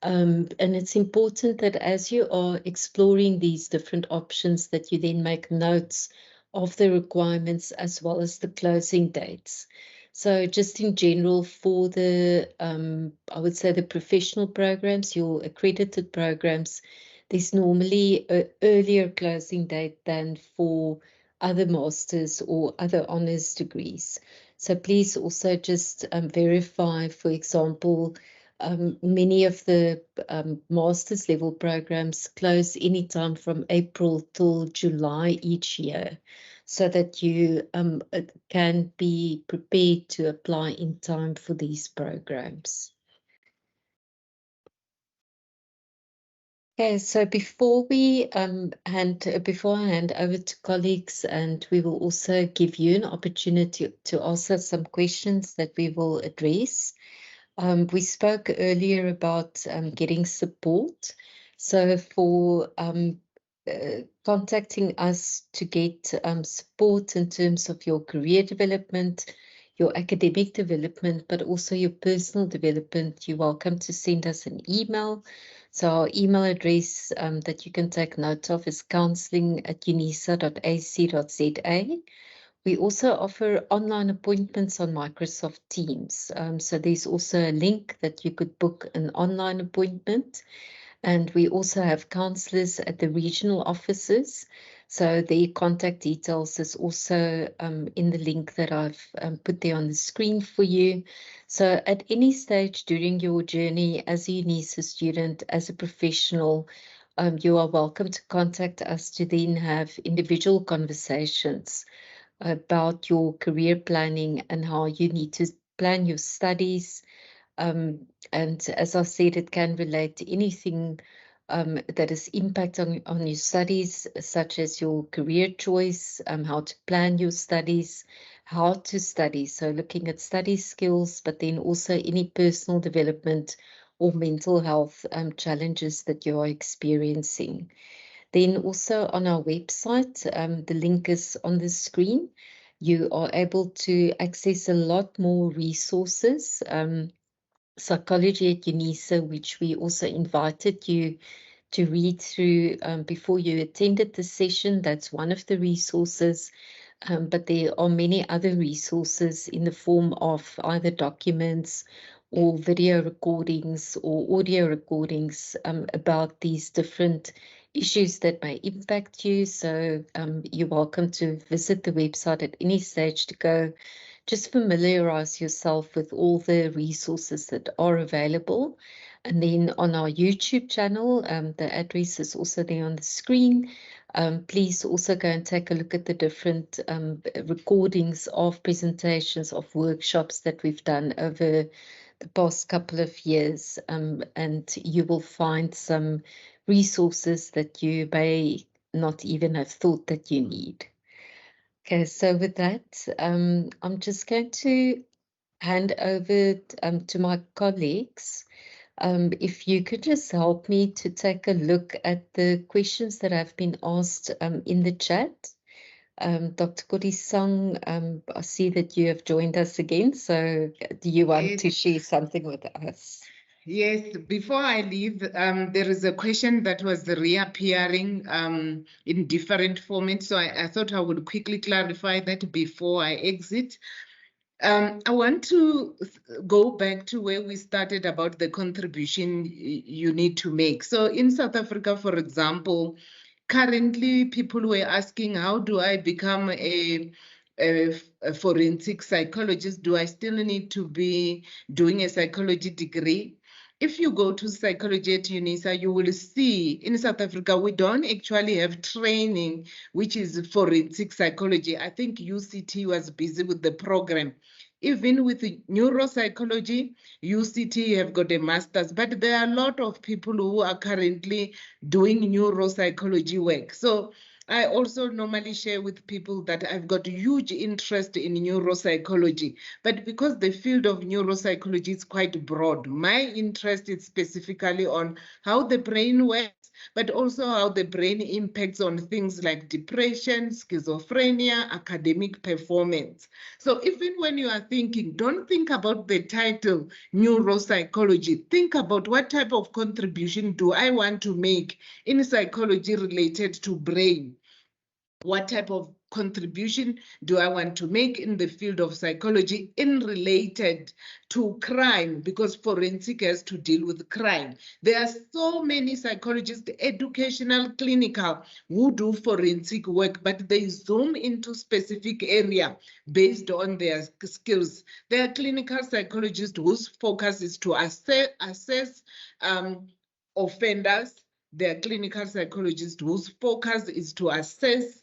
And it's important that as you are exploring these different options, that you then make notes of the requirements as well as the closing dates. So just in general, for the, I would say the professional programs, your accredited programs, there's normally an earlier closing date than for other masters or other honors degrees. So please also just verify, for example, many of the master's level programs close anytime from April till July each year. so that you can be prepared to apply in time for these programs. Okay, so before I hand over to colleagues, and we will also give you an opportunity to ask us some questions that we will address. We spoke earlier about getting support. So for contacting us to get support in terms of your career development, your academic development, but also your personal development, you're welcome to send us an email. So our email address that you can take note of is counselling@unisa.ac.za. We also offer online appointments on Microsoft Teams. So there's also a link that you could book an online appointment. And we also have counselors at the regional offices. So their contact details is also in the link that I've put there on the screen for you. So at any stage during your journey as a Unisa student, as a professional, you are welcome to contact us to then have individual conversations about your career planning and how you need to plan your studies. And as I said, it can relate to anything that is impact on your studies, such as your career choice, how to plan your studies, how to study. So looking at study skills, but then also any personal development or mental health challenges that you are experiencing. Then also on our website, the link is on the screen. You are able to access a lot more resources. Psychology at Unisa, which we also invited you to read through before you attended the session. That's one of the resources. But there are many other resources in the form of either documents or video recordings or audio recordings about these different issues that may impact you. So you're welcome to visit the website at any stage to go just familiarize yourself with all the resources that are available. And then on our YouTube channel, the address is also there on the screen. Please also go and take a look at the different recordings of presentations of workshops that we've done over the past couple of years. And you will find some resources that you may not even have thought that you need. Okay, so with that, I'm just going to hand over to my colleagues. If you could just help me to take a look at the questions that have been asked in the chat. Dr. Kodisang, I see that you have joined us again. So do you want to share something with us? Yes, before I leave, there is a question that was reappearing in different formats. So I thought I would quickly clarify that before I exit. I want to go back to where we started about the contribution you need to make. So in South Africa, for example, currently people were asking, how do I become a forensic psychologist? Do I still need to be doing a psychology degree? If you go to psychology at Unisa, you will see in South Africa, we don't actually have training, which is forensic psychology. I think UCT was busy with the program. Even with neuropsychology, UCT have got a master's, but there are a lot of people who are currently doing neuropsychology work. So I also normally share with people that I've got huge interest in neuropsychology, but because the field of neuropsychology is quite broad, my interest is specifically on how the brain works, but also how the brain impacts on things like depression, schizophrenia, academic performance. So even when you are thinking, don't think about the title neuropsychology, think about what type of contribution do I want to make in psychology related to brain. What type of contribution do I want to make in the field of psychology in related to crime? Because forensic has to deal with crime. There are so many psychologists, educational, clinical, who do forensic work, but they zoom into specific area based on their skills. There are clinical psychologists whose focus is to assess offenders There are clinical psychologists whose focus is to assess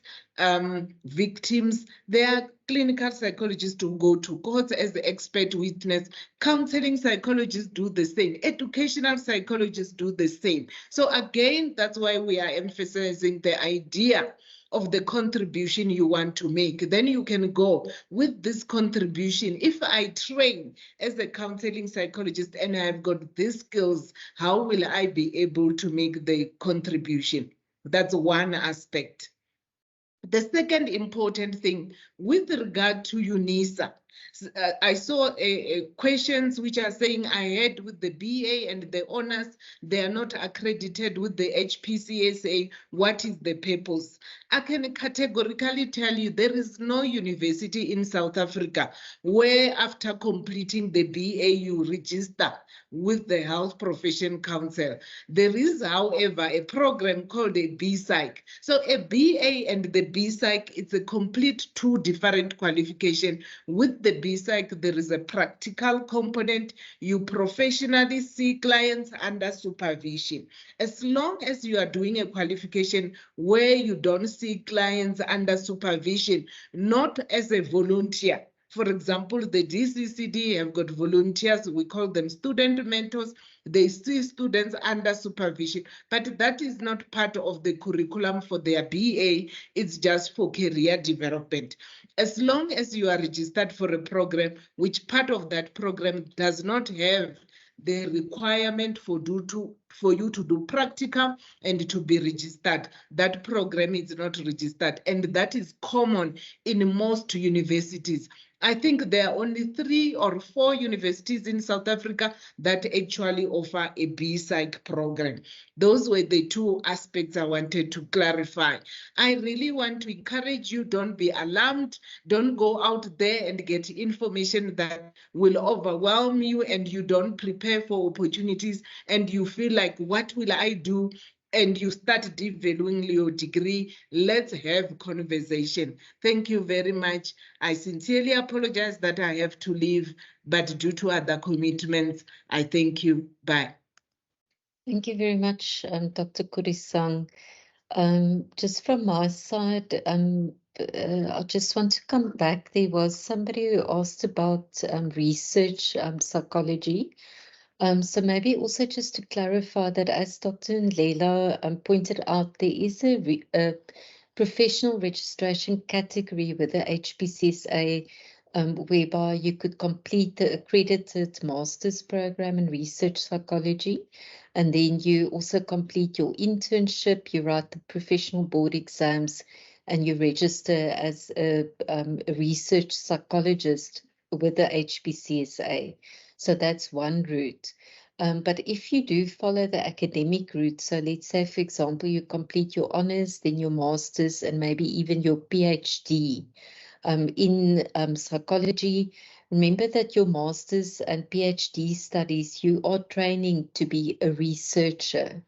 victims. There are clinical psychologists who go to court as the expert witness. Counseling psychologists do the same. Educational psychologists do the same. So again, that's why we are emphasizing the idea of the contribution you want to make. Then you can go with this contribution. If I train as a counseling psychologist and I've got these skills, how will I be able to make the contribution? That's one aspect. The second important thing with regard to Unisa, I saw questions which are saying I had with the BA and the honors, they are not accredited with the HPCSA. What is the purpose? I can categorically tell you there is no university in South Africa where after completing the BA you register with the Health Profession Council. There is, however, a program called a B-Psych. So a BA and the B-Psych, it's a complete two different qualification. With the B-Psych, there is a practical component. You professionally see clients under supervision. As long as you are doing a qualification where you don't see clients under supervision, not as a volunteer. For example, the DCCD have got volunteers, we call them student mentors. They see students under supervision, but that is not part of the curriculum for their BA. It's just for career development. As long as you are registered for a program, which part of that program does not have the requirement for you to do practical and to be registered, that program is not registered, and that is common in most universities. I think there are only 3 or 4 universities in South Africa that actually offer a B-Psych program. Those were the 2 aspects I wanted to clarify. I really want to encourage you, don't be alarmed. Don't go out there and get information that will overwhelm you and you don't prepare for opportunities and you feel like, what will I do? And you start devaluing your degree. Let's have conversation. Thank you very much. I sincerely apologize that I have to leave, but due to other commitments, I thank you. Bye. Thank you very much, Dr. Kurisang. Just from my side, I just want to come back. There was somebody who asked about research psychology. So maybe also just to clarify that, as Dr. Leila pointed out, there is a professional registration category with the HPCSA, whereby you could complete the accredited master's program in research psychology, and then you also complete your internship, you write the professional board exams, and you register as a research psychologist with the HPCSA. So that's one route. But if you do follow the academic route, so let's say, for example, you complete your honors, then your master's, and maybe even your PhD in psychology, remember that your master's and PhD studies, you are training to be a researcher.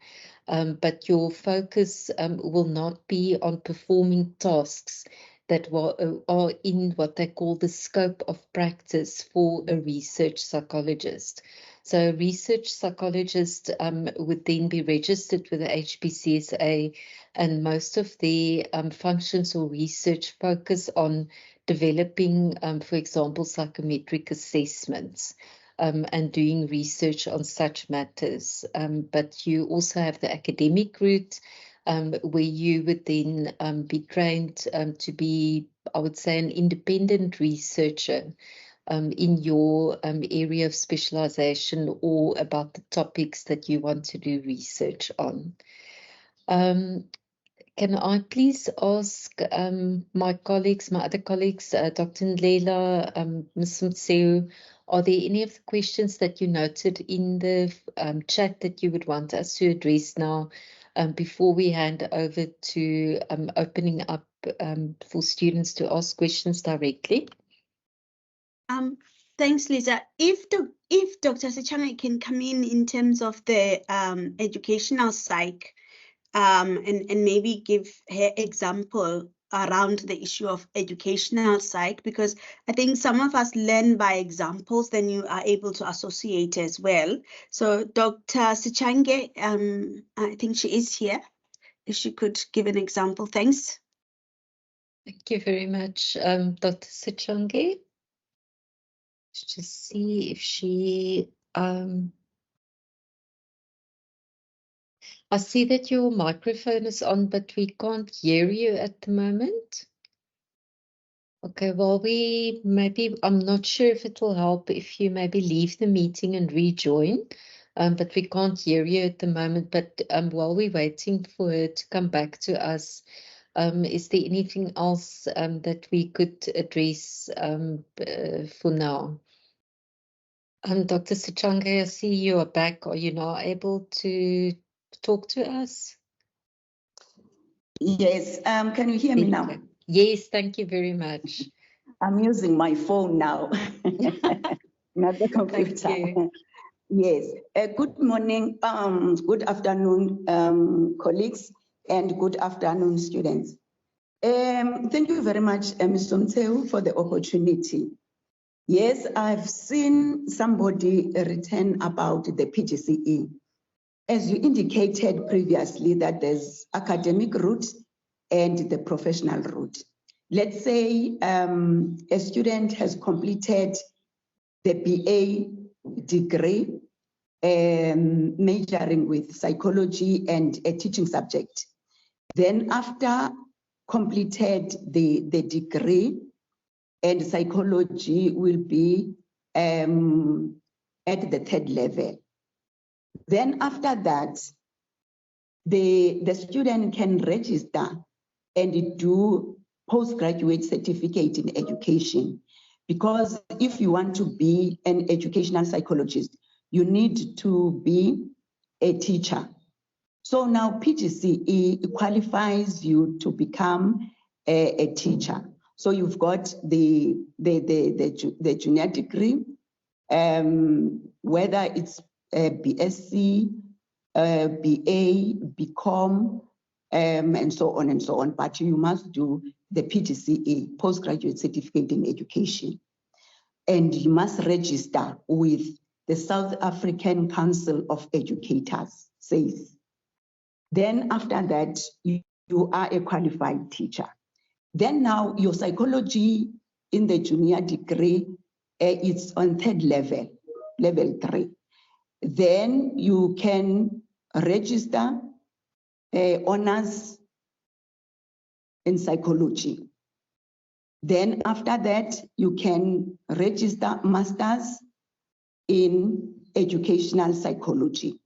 But your focus will not be on performing tasks that are in what they call the scope of practice for a research psychologist. So a research psychologist would then be registered with the HPCSA, and most of their functions or research focus on developing, for example, psychometric assessments and doing research on such matters. But you also have the academic route, where you would then be trained to be, I would say, an independent researcher in your area of specialization or about the topics that you want to do research on. Can I please ask my colleagues, my other colleagues, Dr. Leila, Ms. Mtseu, are there any of the questions that you noted in the chat that you would want us to address now before we hand over to opening up for students to ask questions directly? Thanks, Lisa. If Dr. Sechanga can come in terms of the educational psych, and maybe give her example around the issue of educational psych, because I think some of us learn by examples, then you are able to associate as well. So Dr. Sichange, I think she is here. If she could give an example, thanks. Thank you very much, Dr. Sichange. Let's just see if she, I see that your microphone is on, but we can't hear you at the moment. Okay, well, I'm not sure if it will help if you maybe leave the meeting and rejoin, but we can't hear you at the moment. But while we're waiting for her to come back to us, is there anything else that we could address for now? Dr. Sichange, I see you are back. Are you now able to talk to us? Yes, can you hear me now? Yes, thank you very much. I'm using my phone now, not the computer. Thank you. Yes, good morning, good afternoon, colleagues, and good afternoon, students. Thank you very much, Ms. Somteu, for the opportunity. Yes, I've seen somebody written about the PGCE. As you indicated previously, that there's academic route and the professional route. Let's say a student has completed the BA degree majoring with psychology and a teaching subject. Then after completed the degree, and psychology will be at the third level. Then after that, the student can register and do postgraduate certificate in education. Because if you want to be an educational psychologist, you need to be a teacher. So now PGCE qualifies you to become a teacher. So you've got the junior degree, whether it's BSc, BA, BCom, and so on and so on. But you must do the PGCE, Postgraduate Certificate in Education. And you must register with the South African Council of Educators, SACE. Then after that, you are a qualified teacher. Then now your psychology in the junior degree, it's on third level, level 3. Then you can register honors in psychology. Then after that, you can register masters in educational psychology.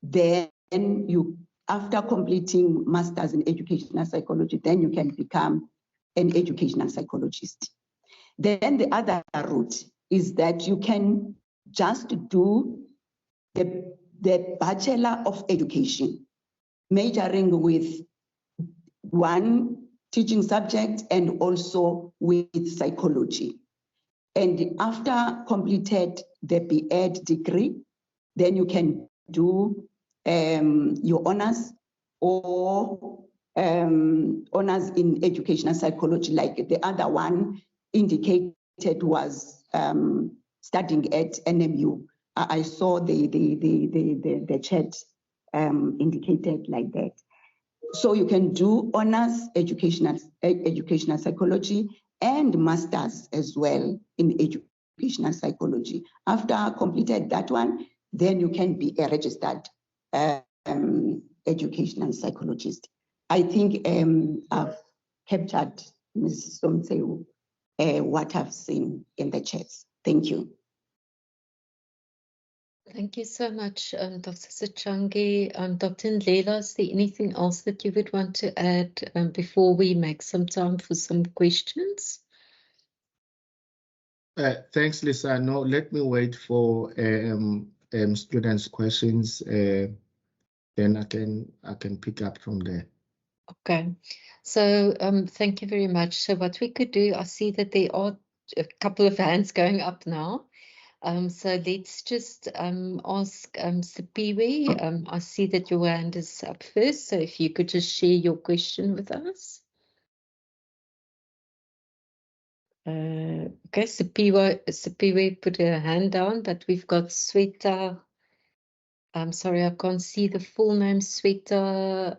Then you, after completing masters in educational psychology, then you can become an educational psychologist. Then the other route is that you can just do the Bachelor of Education, majoring with one teaching subject and also with psychology. And after completed the BEd degree, then you can do your honors or honors in educational psychology, like the other one indicated was studying at NMU. I saw the chat indicated like that. So you can do honors educational psychology and masters as well in educational psychology. After completed that one, then you can be a registered educational psychologist. I think I've captured, Ms. Somteu, what I've seen in the chats. Thank you. Thank you so much, Dr. Sichange. Dr. Ndlela, is there anything else that you would want to add before we make some time for some questions? Thanks, Lisa. No, let me wait for students' questions. Then I can pick up from there. Okay, so thank you very much. So what we could do, I see that there are a couple of hands going up now. So let's just ask Sipiwe. I see that your hand is up first. So if you could just share your question with us. Okay, Sipiwe put her hand down, but we've got Sweta. I'm sorry, I can't see the full name, Sweta.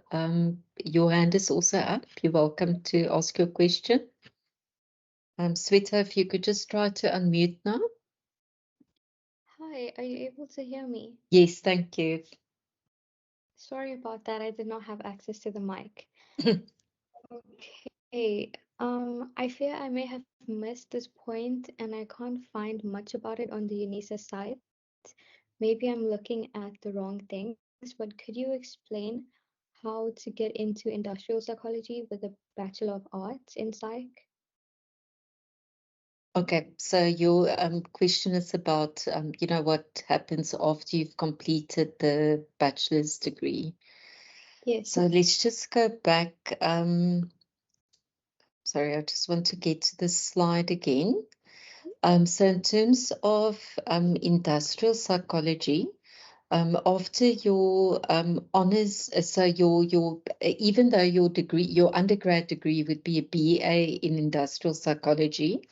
Your hand is also up. You're welcome to ask your question. Sweta, if you could just try to unmute now. Hi, are you able to hear me? Yes, thank you. Sorry about that. I did not have access to the mic. Okay. I fear I may have missed this point and I can't find much about it on the Unisa site. Maybe I'm looking at the wrong things, but could you explain how to get into industrial psychology with a Bachelor of Arts in Psych? Okay, so your question is about, you know, what happens after you've completed the bachelor's degree. Yes. So let's just go back. Sorry, I just want to get to this slide again. So in terms of industrial psychology, after your honors, so your even though your degree, your undergrad degree would be a BA in industrial psychology,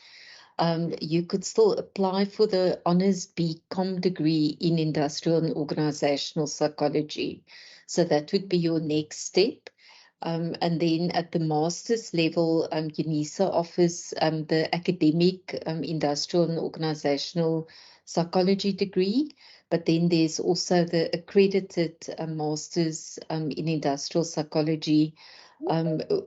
you could still apply for the honors BCom degree in industrial and organizational psychology. So that would be your next step. And then at the master's level, Unisa offers the academic industrial and organizational psychology degree. But then there's also the accredited master's in industrial psychology,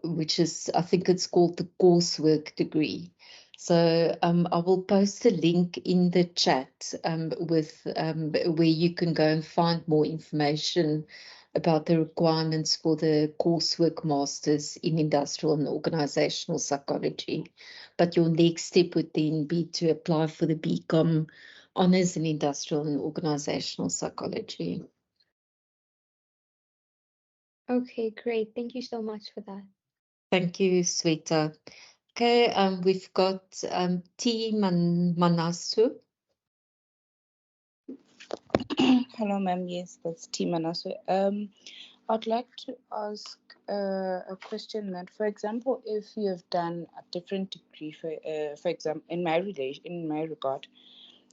which is, I think it's called the coursework degree. So I will post a link in the chat with where you can go and find more information about the requirements for the coursework masters in industrial and organizational psychology. But your next step would then be to apply for the BCom honors in industrial and organizational psychology. Okay, great. Thank you so much for that. Thank you, Sweta. Okay, we've got T. Manasu. Hello, ma'am. Yes, that's T. Manasu. I'd like to ask a question that, for example, if you have done a different degree, for example, in my regard,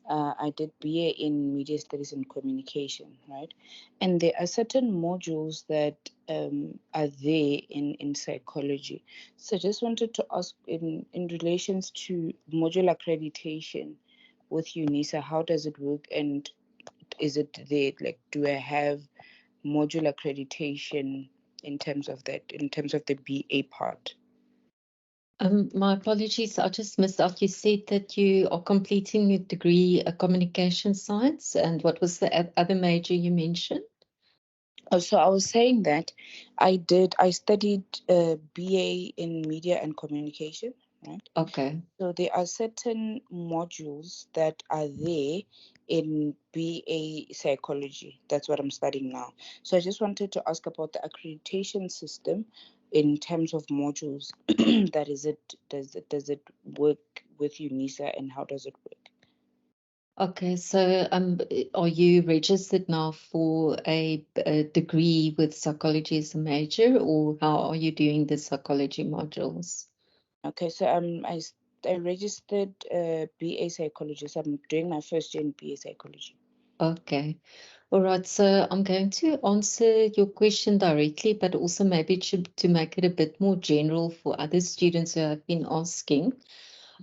I did BA in Media Studies and Communication, right? And there are certain modules that are there in psychology. So I just wanted to ask in relations to module accreditation with Unisa, how does it work? And is it there, like, do I have module accreditation in terms of that, in terms of the BA part? My apologies, I just missed out. You said that you are completing your degree communication science, and what was the other major you mentioned? So I was saying that I studied BA in media and communication, right? Okay. So there are certain modules that are there in BA psychology. That's what I'm studying now. So I just wanted to ask about the accreditation system in terms of modules. Does it work with Unisa, and how does it work? Okay, so are you registered now for a degree with psychology as a major, or how are you doing the psychology modules? Okay, so I registered BA psychology. So I'm doing my first year in BA psychology. Okay. All right, so I'm going to answer your question directly, but also maybe to make it a bit more general for other students who have been asking.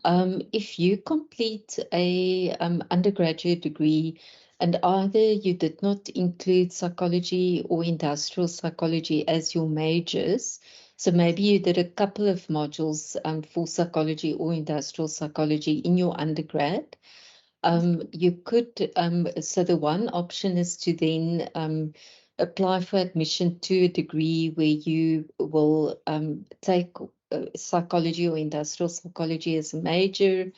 If you complete a undergraduate degree and either you did not include psychology or industrial psychology as your majors, so maybe you did a couple of modules for psychology or industrial psychology in your undergrad, you could, so the one option is to then apply for admission to a degree where you will take psychology or industrial psychology as a major.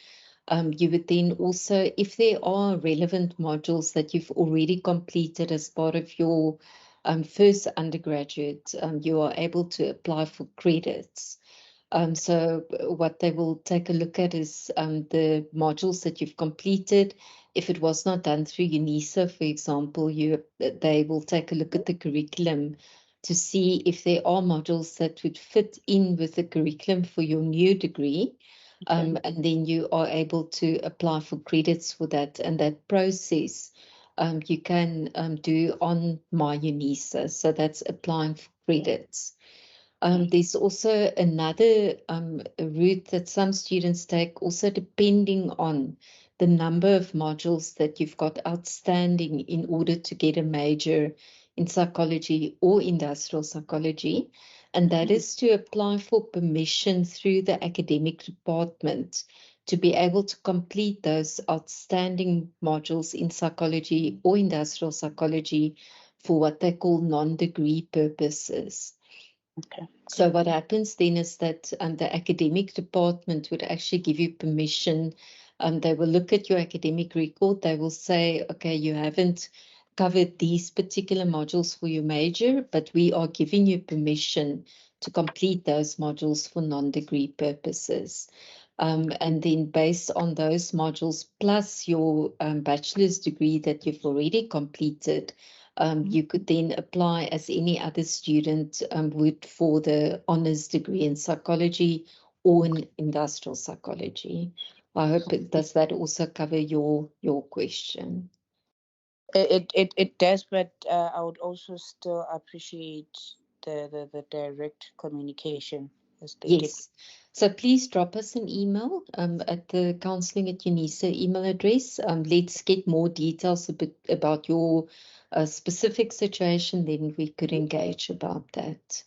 You would then also, if there are relevant modules that you've already completed as part of your first undergraduate, you are able to apply for credits. So what they will take a look at is the modules that you've completed. If it was not done through Unisa, for example, they will take a look at the curriculum to see if there are modules that would fit in with the curriculum for your new degree. And then you are able to apply for credits for that. And that process you can do on My Unisa. So that's applying for credits. There's also another route that some students take, also depending on the number of modules that you've got outstanding in order to get a major in psychology or industrial psychology. And that is to apply for permission through the academic department to be able to complete those outstanding modules in psychology or industrial psychology for what they call non-degree purposes. Okay. So what happens then is that the academic department would actually give you permission. They will look at your academic record. They will say, okay, you haven't covered these particular modules for your major, but we are giving you permission to complete those modules for non-degree purposes. And then based on those modules, plus your bachelor's degree that you've already completed, you could then apply as any other student would for the honours degree in psychology or in industrial psychology. I hope does that also cover your question? It does, but I would also still appreciate the direct communication as stated. Yes. So please drop us an email at the Counselling at Unisa email address. Let's get more details a bit about your specific situation, then we could engage about that.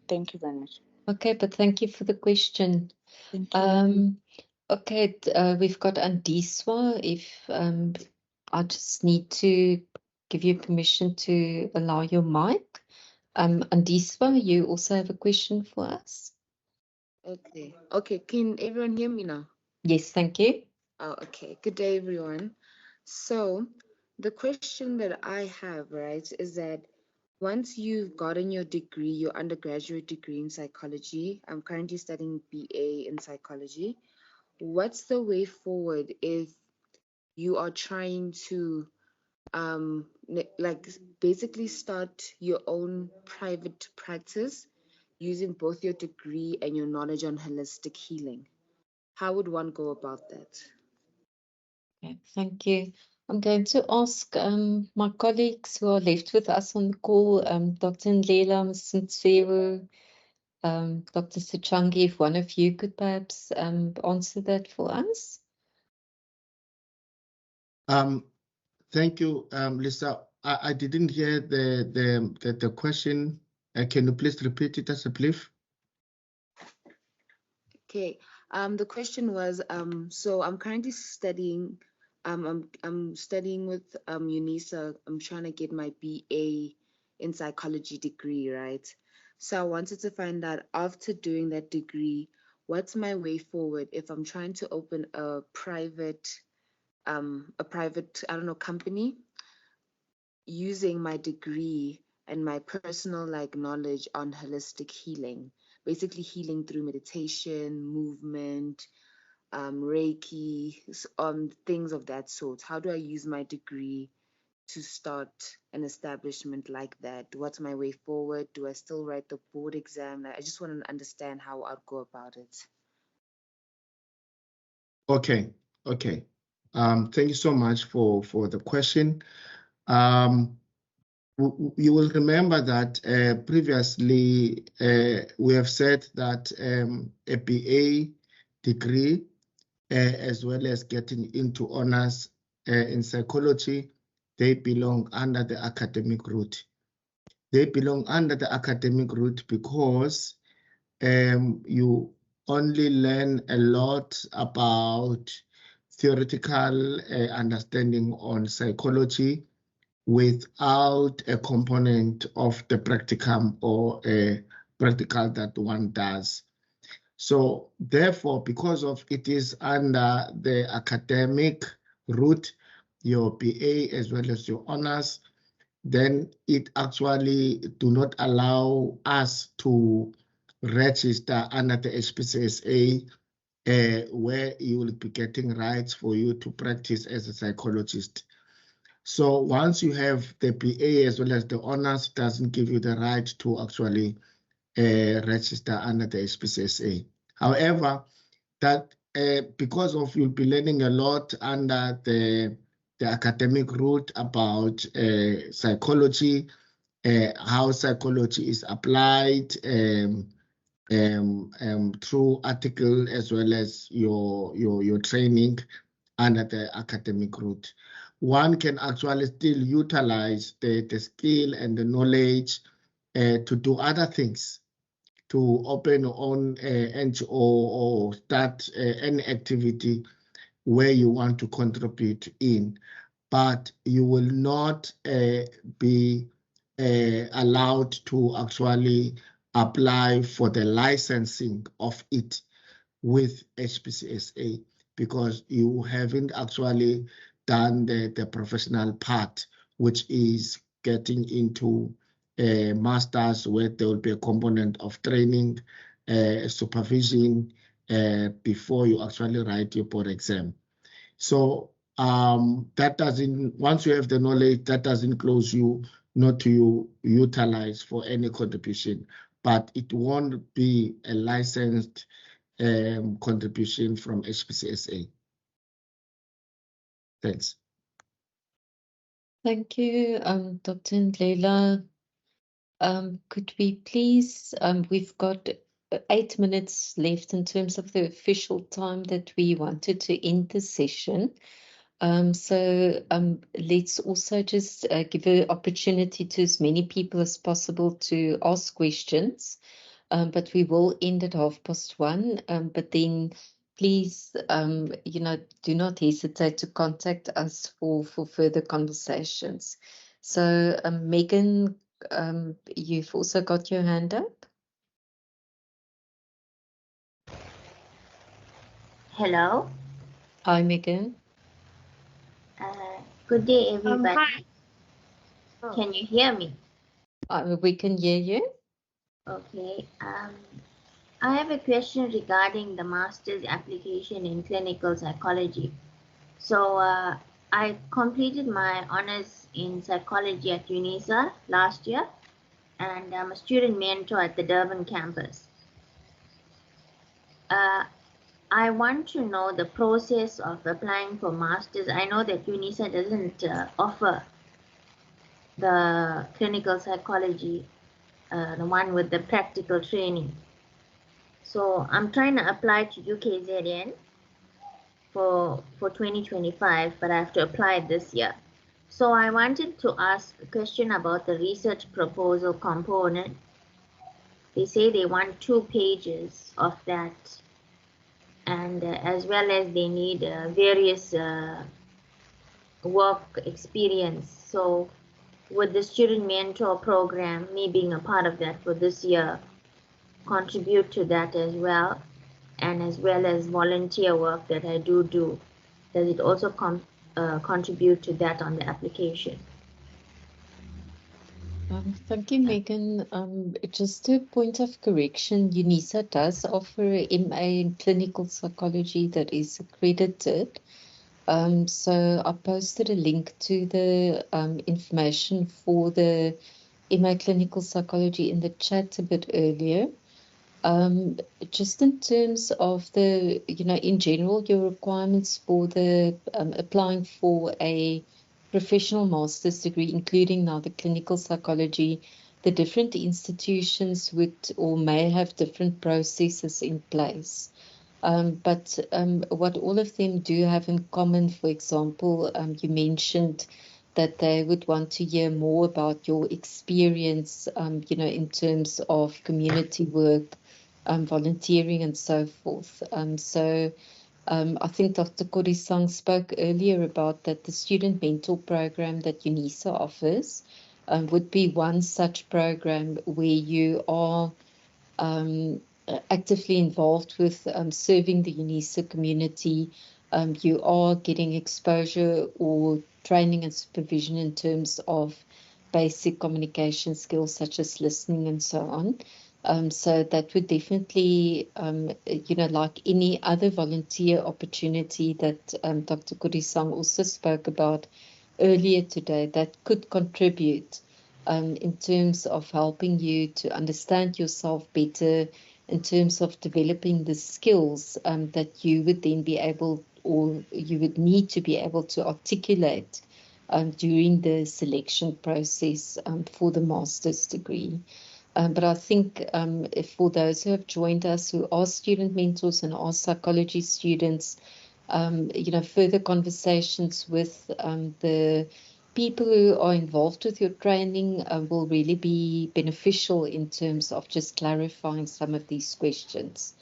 Thank you very much. Okay, but thank you for the question. Thank you. Okay, we've got Andiswa. If I just need to give you permission to allow your mic. Andiswa, you also have a question for us? Okay, can everyone hear me now? Yes, thank you. Oh, okay. Good day, everyone. So the question that I have, right, is that once you've gotten your degree, your undergraduate degree in psychology, I'm currently studying BA in psychology. What's the way forward if you are trying to like basically start your own private practice using both your degree and your knowledge on holistic healing? How would one go about that? Okay, thank you. I'm going to ask my colleagues who are left with us on the call, Dr. Ndlela, Mr. Mtsewu, Dr. Sichangi, if one of you could perhaps answer that for us. Thank you, Lisa. I didn't hear the question. Can you please repeat it as a brief? Okay. The question was, so I'm currently studying. I'm studying with Unisa. I'm trying to get my BA in psychology degree, right? So I wanted to find out, after doing that degree, what's my way forward if I'm trying to open a private, I don't know, company using my degree and my personal knowledge on holistic healing, basically healing through meditation, movement, Reiki, things of that sort. How do I use my degree to start an establishment like that? What's my way forward? Do I still write the board exam? I just want to understand how I'd go about it. Okay. Thank you so much for the question. You will remember that previously we have said that a BA degree as well as getting into honors in psychology, they belong under the academic route. They belong under the academic route because you only learn a lot about theoretical understanding on psychology without a component of the practicum or a practical that one does. So therefore, because of it is under the academic route, your BA as well as your honors, then it actually do not allow us to register under the HPCSA where you will be getting rights for you to practice as a psychologist. So once you have the BA as well as the honors, it doesn't give you the right to actually register under the HPCSA. However, that because of you'll be learning a lot under the academic route about psychology, how psychology is applied through article as well as your training under the academic route. One can actually still utilize the skill and the knowledge to do other things, to open your own NGO or start any activity where you want to contribute in, but you will not be allowed to actually apply for the licensing of it with HPCSA because you haven't actually done the professional part, which is getting into a master's where there will be a component of training, supervision before you actually write your board exam. So that doesn't, once you have the knowledge, that doesn't close you not to utilize for any contribution, but it won't be a licensed contribution from HPCSA. Thanks. Thank you, Dr. Ndlela. Could we please, we've got 8 minutes left in terms of the official time that we wanted to end the session. So let's also just give an opportunity to as many people as possible to ask questions. But we will end at 1:30. But then please, do not hesitate to contact us for further conversations. So Megan, you've also got your hand up. Hello. Hi, Megan. Good day, everybody. Can you hear me? We can hear you. Okay. I have a question regarding the master's application in clinical psychology. So I completed my honors in psychology at Unisa last year, and I'm a student mentor at the Durban campus. I want to know the process of applying for masters. I know that Unisa doesn't offer the clinical psychology, the one with the practical training. So I'm trying to apply to UKZN for 2025, but I have to apply this year. So I wanted to ask a question about the research proposal component. They say they want 2 pages of that, and as well as they need various work experience. So would the student mentor program, me being a part of that for this year, contribute to that as well? And as well as volunteer work that I do, does it also contribute to that on the application? Thank you, Megan. Just a point of correction, Unisa does offer an MA in clinical psychology that is accredited. So I posted a link to the information for the MA clinical psychology in the chat a bit earlier. Just in terms of the, in general, your requirements for the applying for a professional master's degree, including now the clinical psychology, the different institutions would or may have different processes in place. But what all of them do have in common, for example, you mentioned that they would want to hear more about your experience, in terms of community work, volunteering and so forth. I think Dr. Korisang spoke earlier about that the student mentor program that Unisa offers would be one such program where you are actively involved with serving the Unisa community. You are getting exposure or training and supervision in terms of basic communication skills such as listening and so on. So that would definitely, like any other volunteer opportunity that Dr. Korisang also spoke about earlier today, that could contribute in terms of helping you to understand yourself better, in terms of developing the skills that you would then be able, or you would need to be able to articulate during the selection process for the master's degree. But I think for those who have joined us who are student mentors and are psychology students, you know, further conversations with the people who are involved with your training will really be beneficial in terms of just clarifying some of these questions.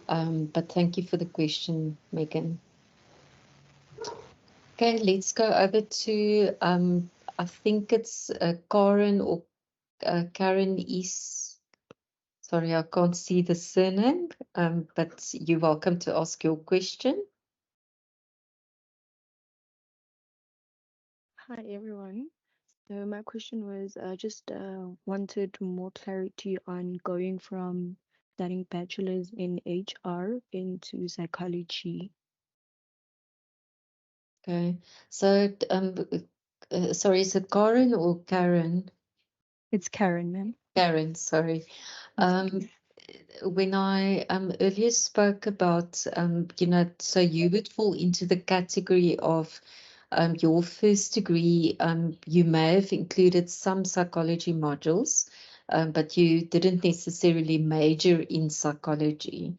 But thank you for the question, Megan. Okay, let's go over to, I think it's Karen or Karen is, sorry, I can't see the surname, but you're welcome to ask your question. Hi everyone. So my question was just wanted more clarity on going from studying bachelor's in HR into psychology. Okay, so sorry, is it Karen or Karen? It's Karen, ma'am. Karen, sorry. When I earlier spoke about, you know, so you would fall into the category of your first degree, you may have included some psychology modules, but you didn't necessarily major in psychology.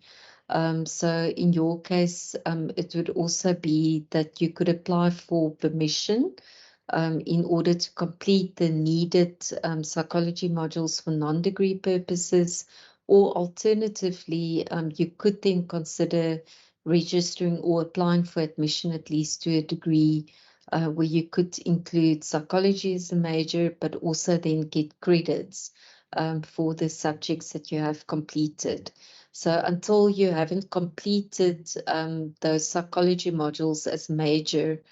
So in your case, it would also be that you could apply for permission in order to complete the needed psychology modules for non-degree purposes, or alternatively, you could then consider registering or applying for admission at least to a degree where you could include psychology as a major, but also then get credits for the subjects that you have completed. So until you haven't completed those psychology modules as major,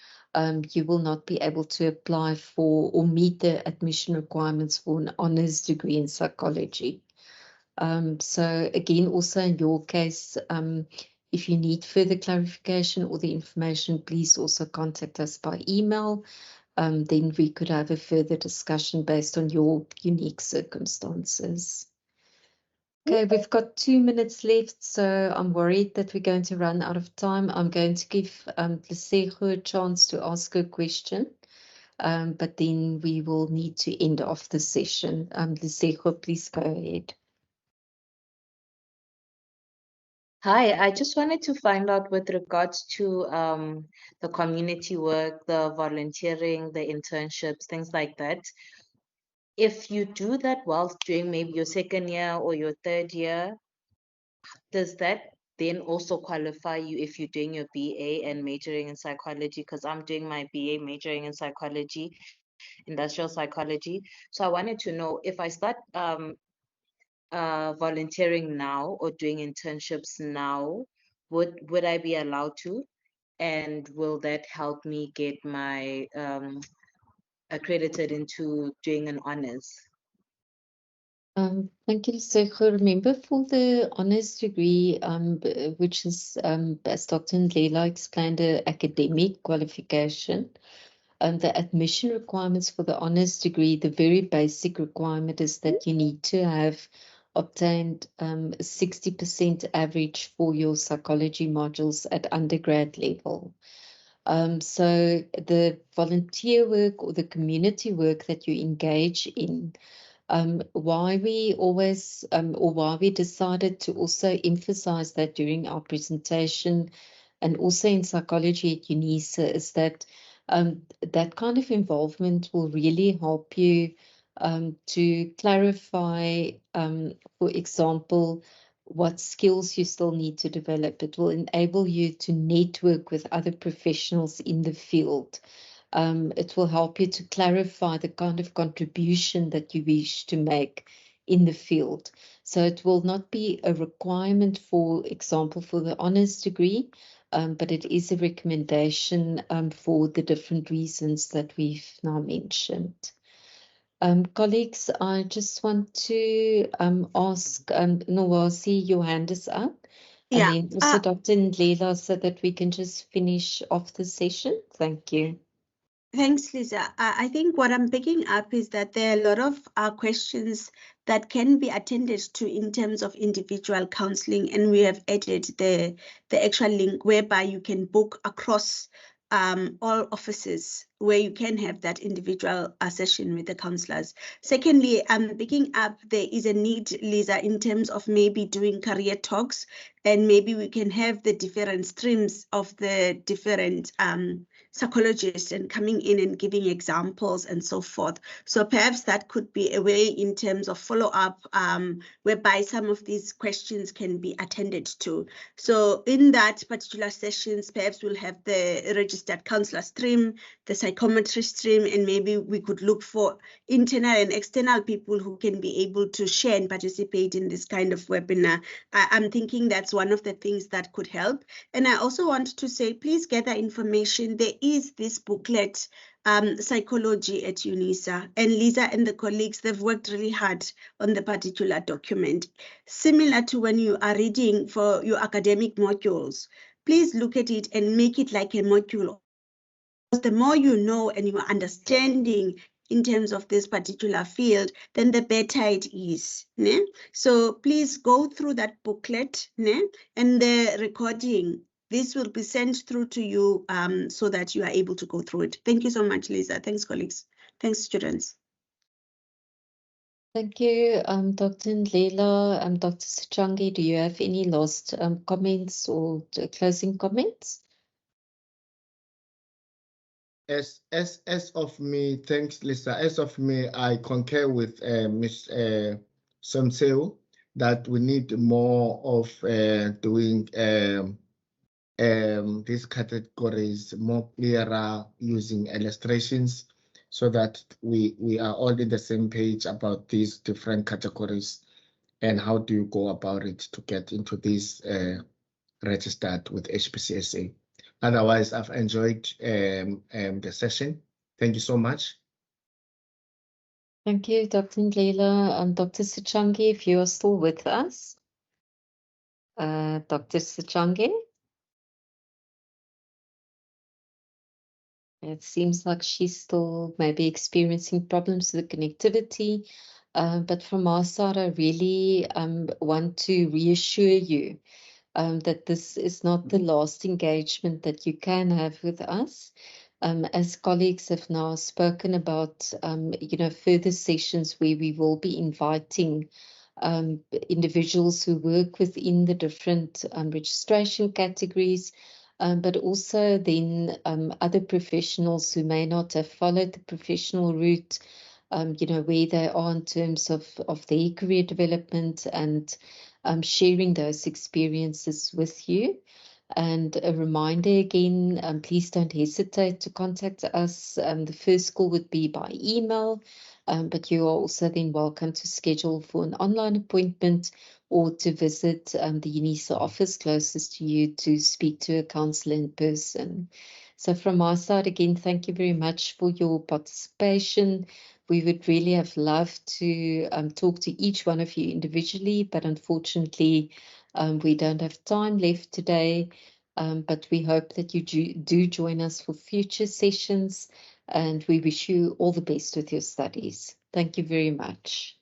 you will not be able to apply for or meet the admission requirements for an honours degree in psychology. So again, also in your case, if you need further clarification or the information, please also contact us by email. Then we could have a further discussion based on your unique circumstances. Okay, we've got 2 minutes left, so I'm worried that we're going to run out of time. I'm going to give Lesego a chance to ask her question, but then we will need to end off the session. Lesego, please go ahead. Hi, I just wanted to find out with regards to the community work, the volunteering, the internships, things like that. If you do that whilst doing maybe your second year or your third year, does that then also qualify you if you're doing your BA and majoring in psychology? Because I'm doing my BA majoring in psychology, industrial psychology. So I wanted to know if I start volunteering now or doing internships now, would I be allowed to? And will that help me get my accredited into doing an honors? Thank you, Lesego. Remember, for the honours degree, which is, as Dr. Ndlela explained, an academic qualification, the admission requirements for the honours degree, the very basic requirement is that you need to have obtained 60% average for your psychology modules at undergrad level. So the volunteer work or the community work that you engage in, why we always, or why we decided to also emphasize that during our presentation and also in psychology at Unisa, is that that kind of involvement will really help you to clarify, for example, what skills you still need to develop. It will enable you to network with other professionals in the field. It will help you to clarify the kind of contribution that you wish to make in the field. So it will not be a requirement, for example, for the honours degree, but it is a recommendation for the different reasons that we've now mentioned. Colleagues, I just want to ask Nwasi, your hand is up. Yeah. And then also Dr. Ndlela, so that we can just finish off the session. Thank you. Thanks, Lisa. I think what I'm picking up is that there are a lot of questions that can be attended to in terms of individual counseling, and we have added the actual link whereby you can book across all offices where you can have that individual session with the counselors. Secondly, I'm picking up there is a need, Lisa, in terms of maybe doing career talks, and maybe we can have the different streams of the different psychologists and coming in and giving examples and so forth. So perhaps that could be a way in terms of follow-up whereby some of these questions can be attended to. So in that particular sessions, perhaps we'll have the registered counselor stream, the psychometry stream, and maybe we could look for internal and external people who can be able to share and participate in this kind of webinar. I'm thinking that's one of the things that could help. And I also want to say, please gather information. There is this booklet, Psychology at Unisa, and Lisa and the colleagues, they've worked really hard on the particular document. Similar to when you are reading for your academic modules, please look at it and make it like a module. The more you know and you are understanding in terms of this particular field, then the better it is. Ne? So please go through that booklet, ne? And the recording. This will be sent through to you so that you are able to go through it. Thank you so much, Lisa. Thanks, colleagues. Thanks, students. Thank you, Dr. Ndlela. Dr. Sichangi, do you have any last comments or closing comments? As of me, thanks, Lisa. As of me, I concur with Ms. Somseu that we need more of doing these categories more clearer using illustrations so that we are all in the same page about these different categories and how do you go about it to get into this registered with HPCSA. Otherwise, I've enjoyed the session. Thank you so much. Thank you, Dr. Ndlela. Dr. Sichangi, if you are still with us. Dr. Sichangi? It seems like she's still maybe experiencing problems with the connectivity. But from our side, I really want to reassure you that this is not the last engagement that you can have with us. As colleagues have now spoken about, further sessions where we will be inviting individuals who work within the different registration categories, but also then other professionals who may not have followed the professional route, where they are in terms of their career development and sharing those experiences with you. And a reminder again, please don't hesitate to contact us. The first call would be by email, but you are also then welcome to schedule for an online appointment or to visit the Unisa office closest to you to speak to a counsellor in person. So from our side, again, thank you very much for your participation. We would really have loved to talk to each one of you individually, but unfortunately, we don't have time left today. But we hope that you do join us for future sessions, and we wish you all the best with your studies. Thank you very much.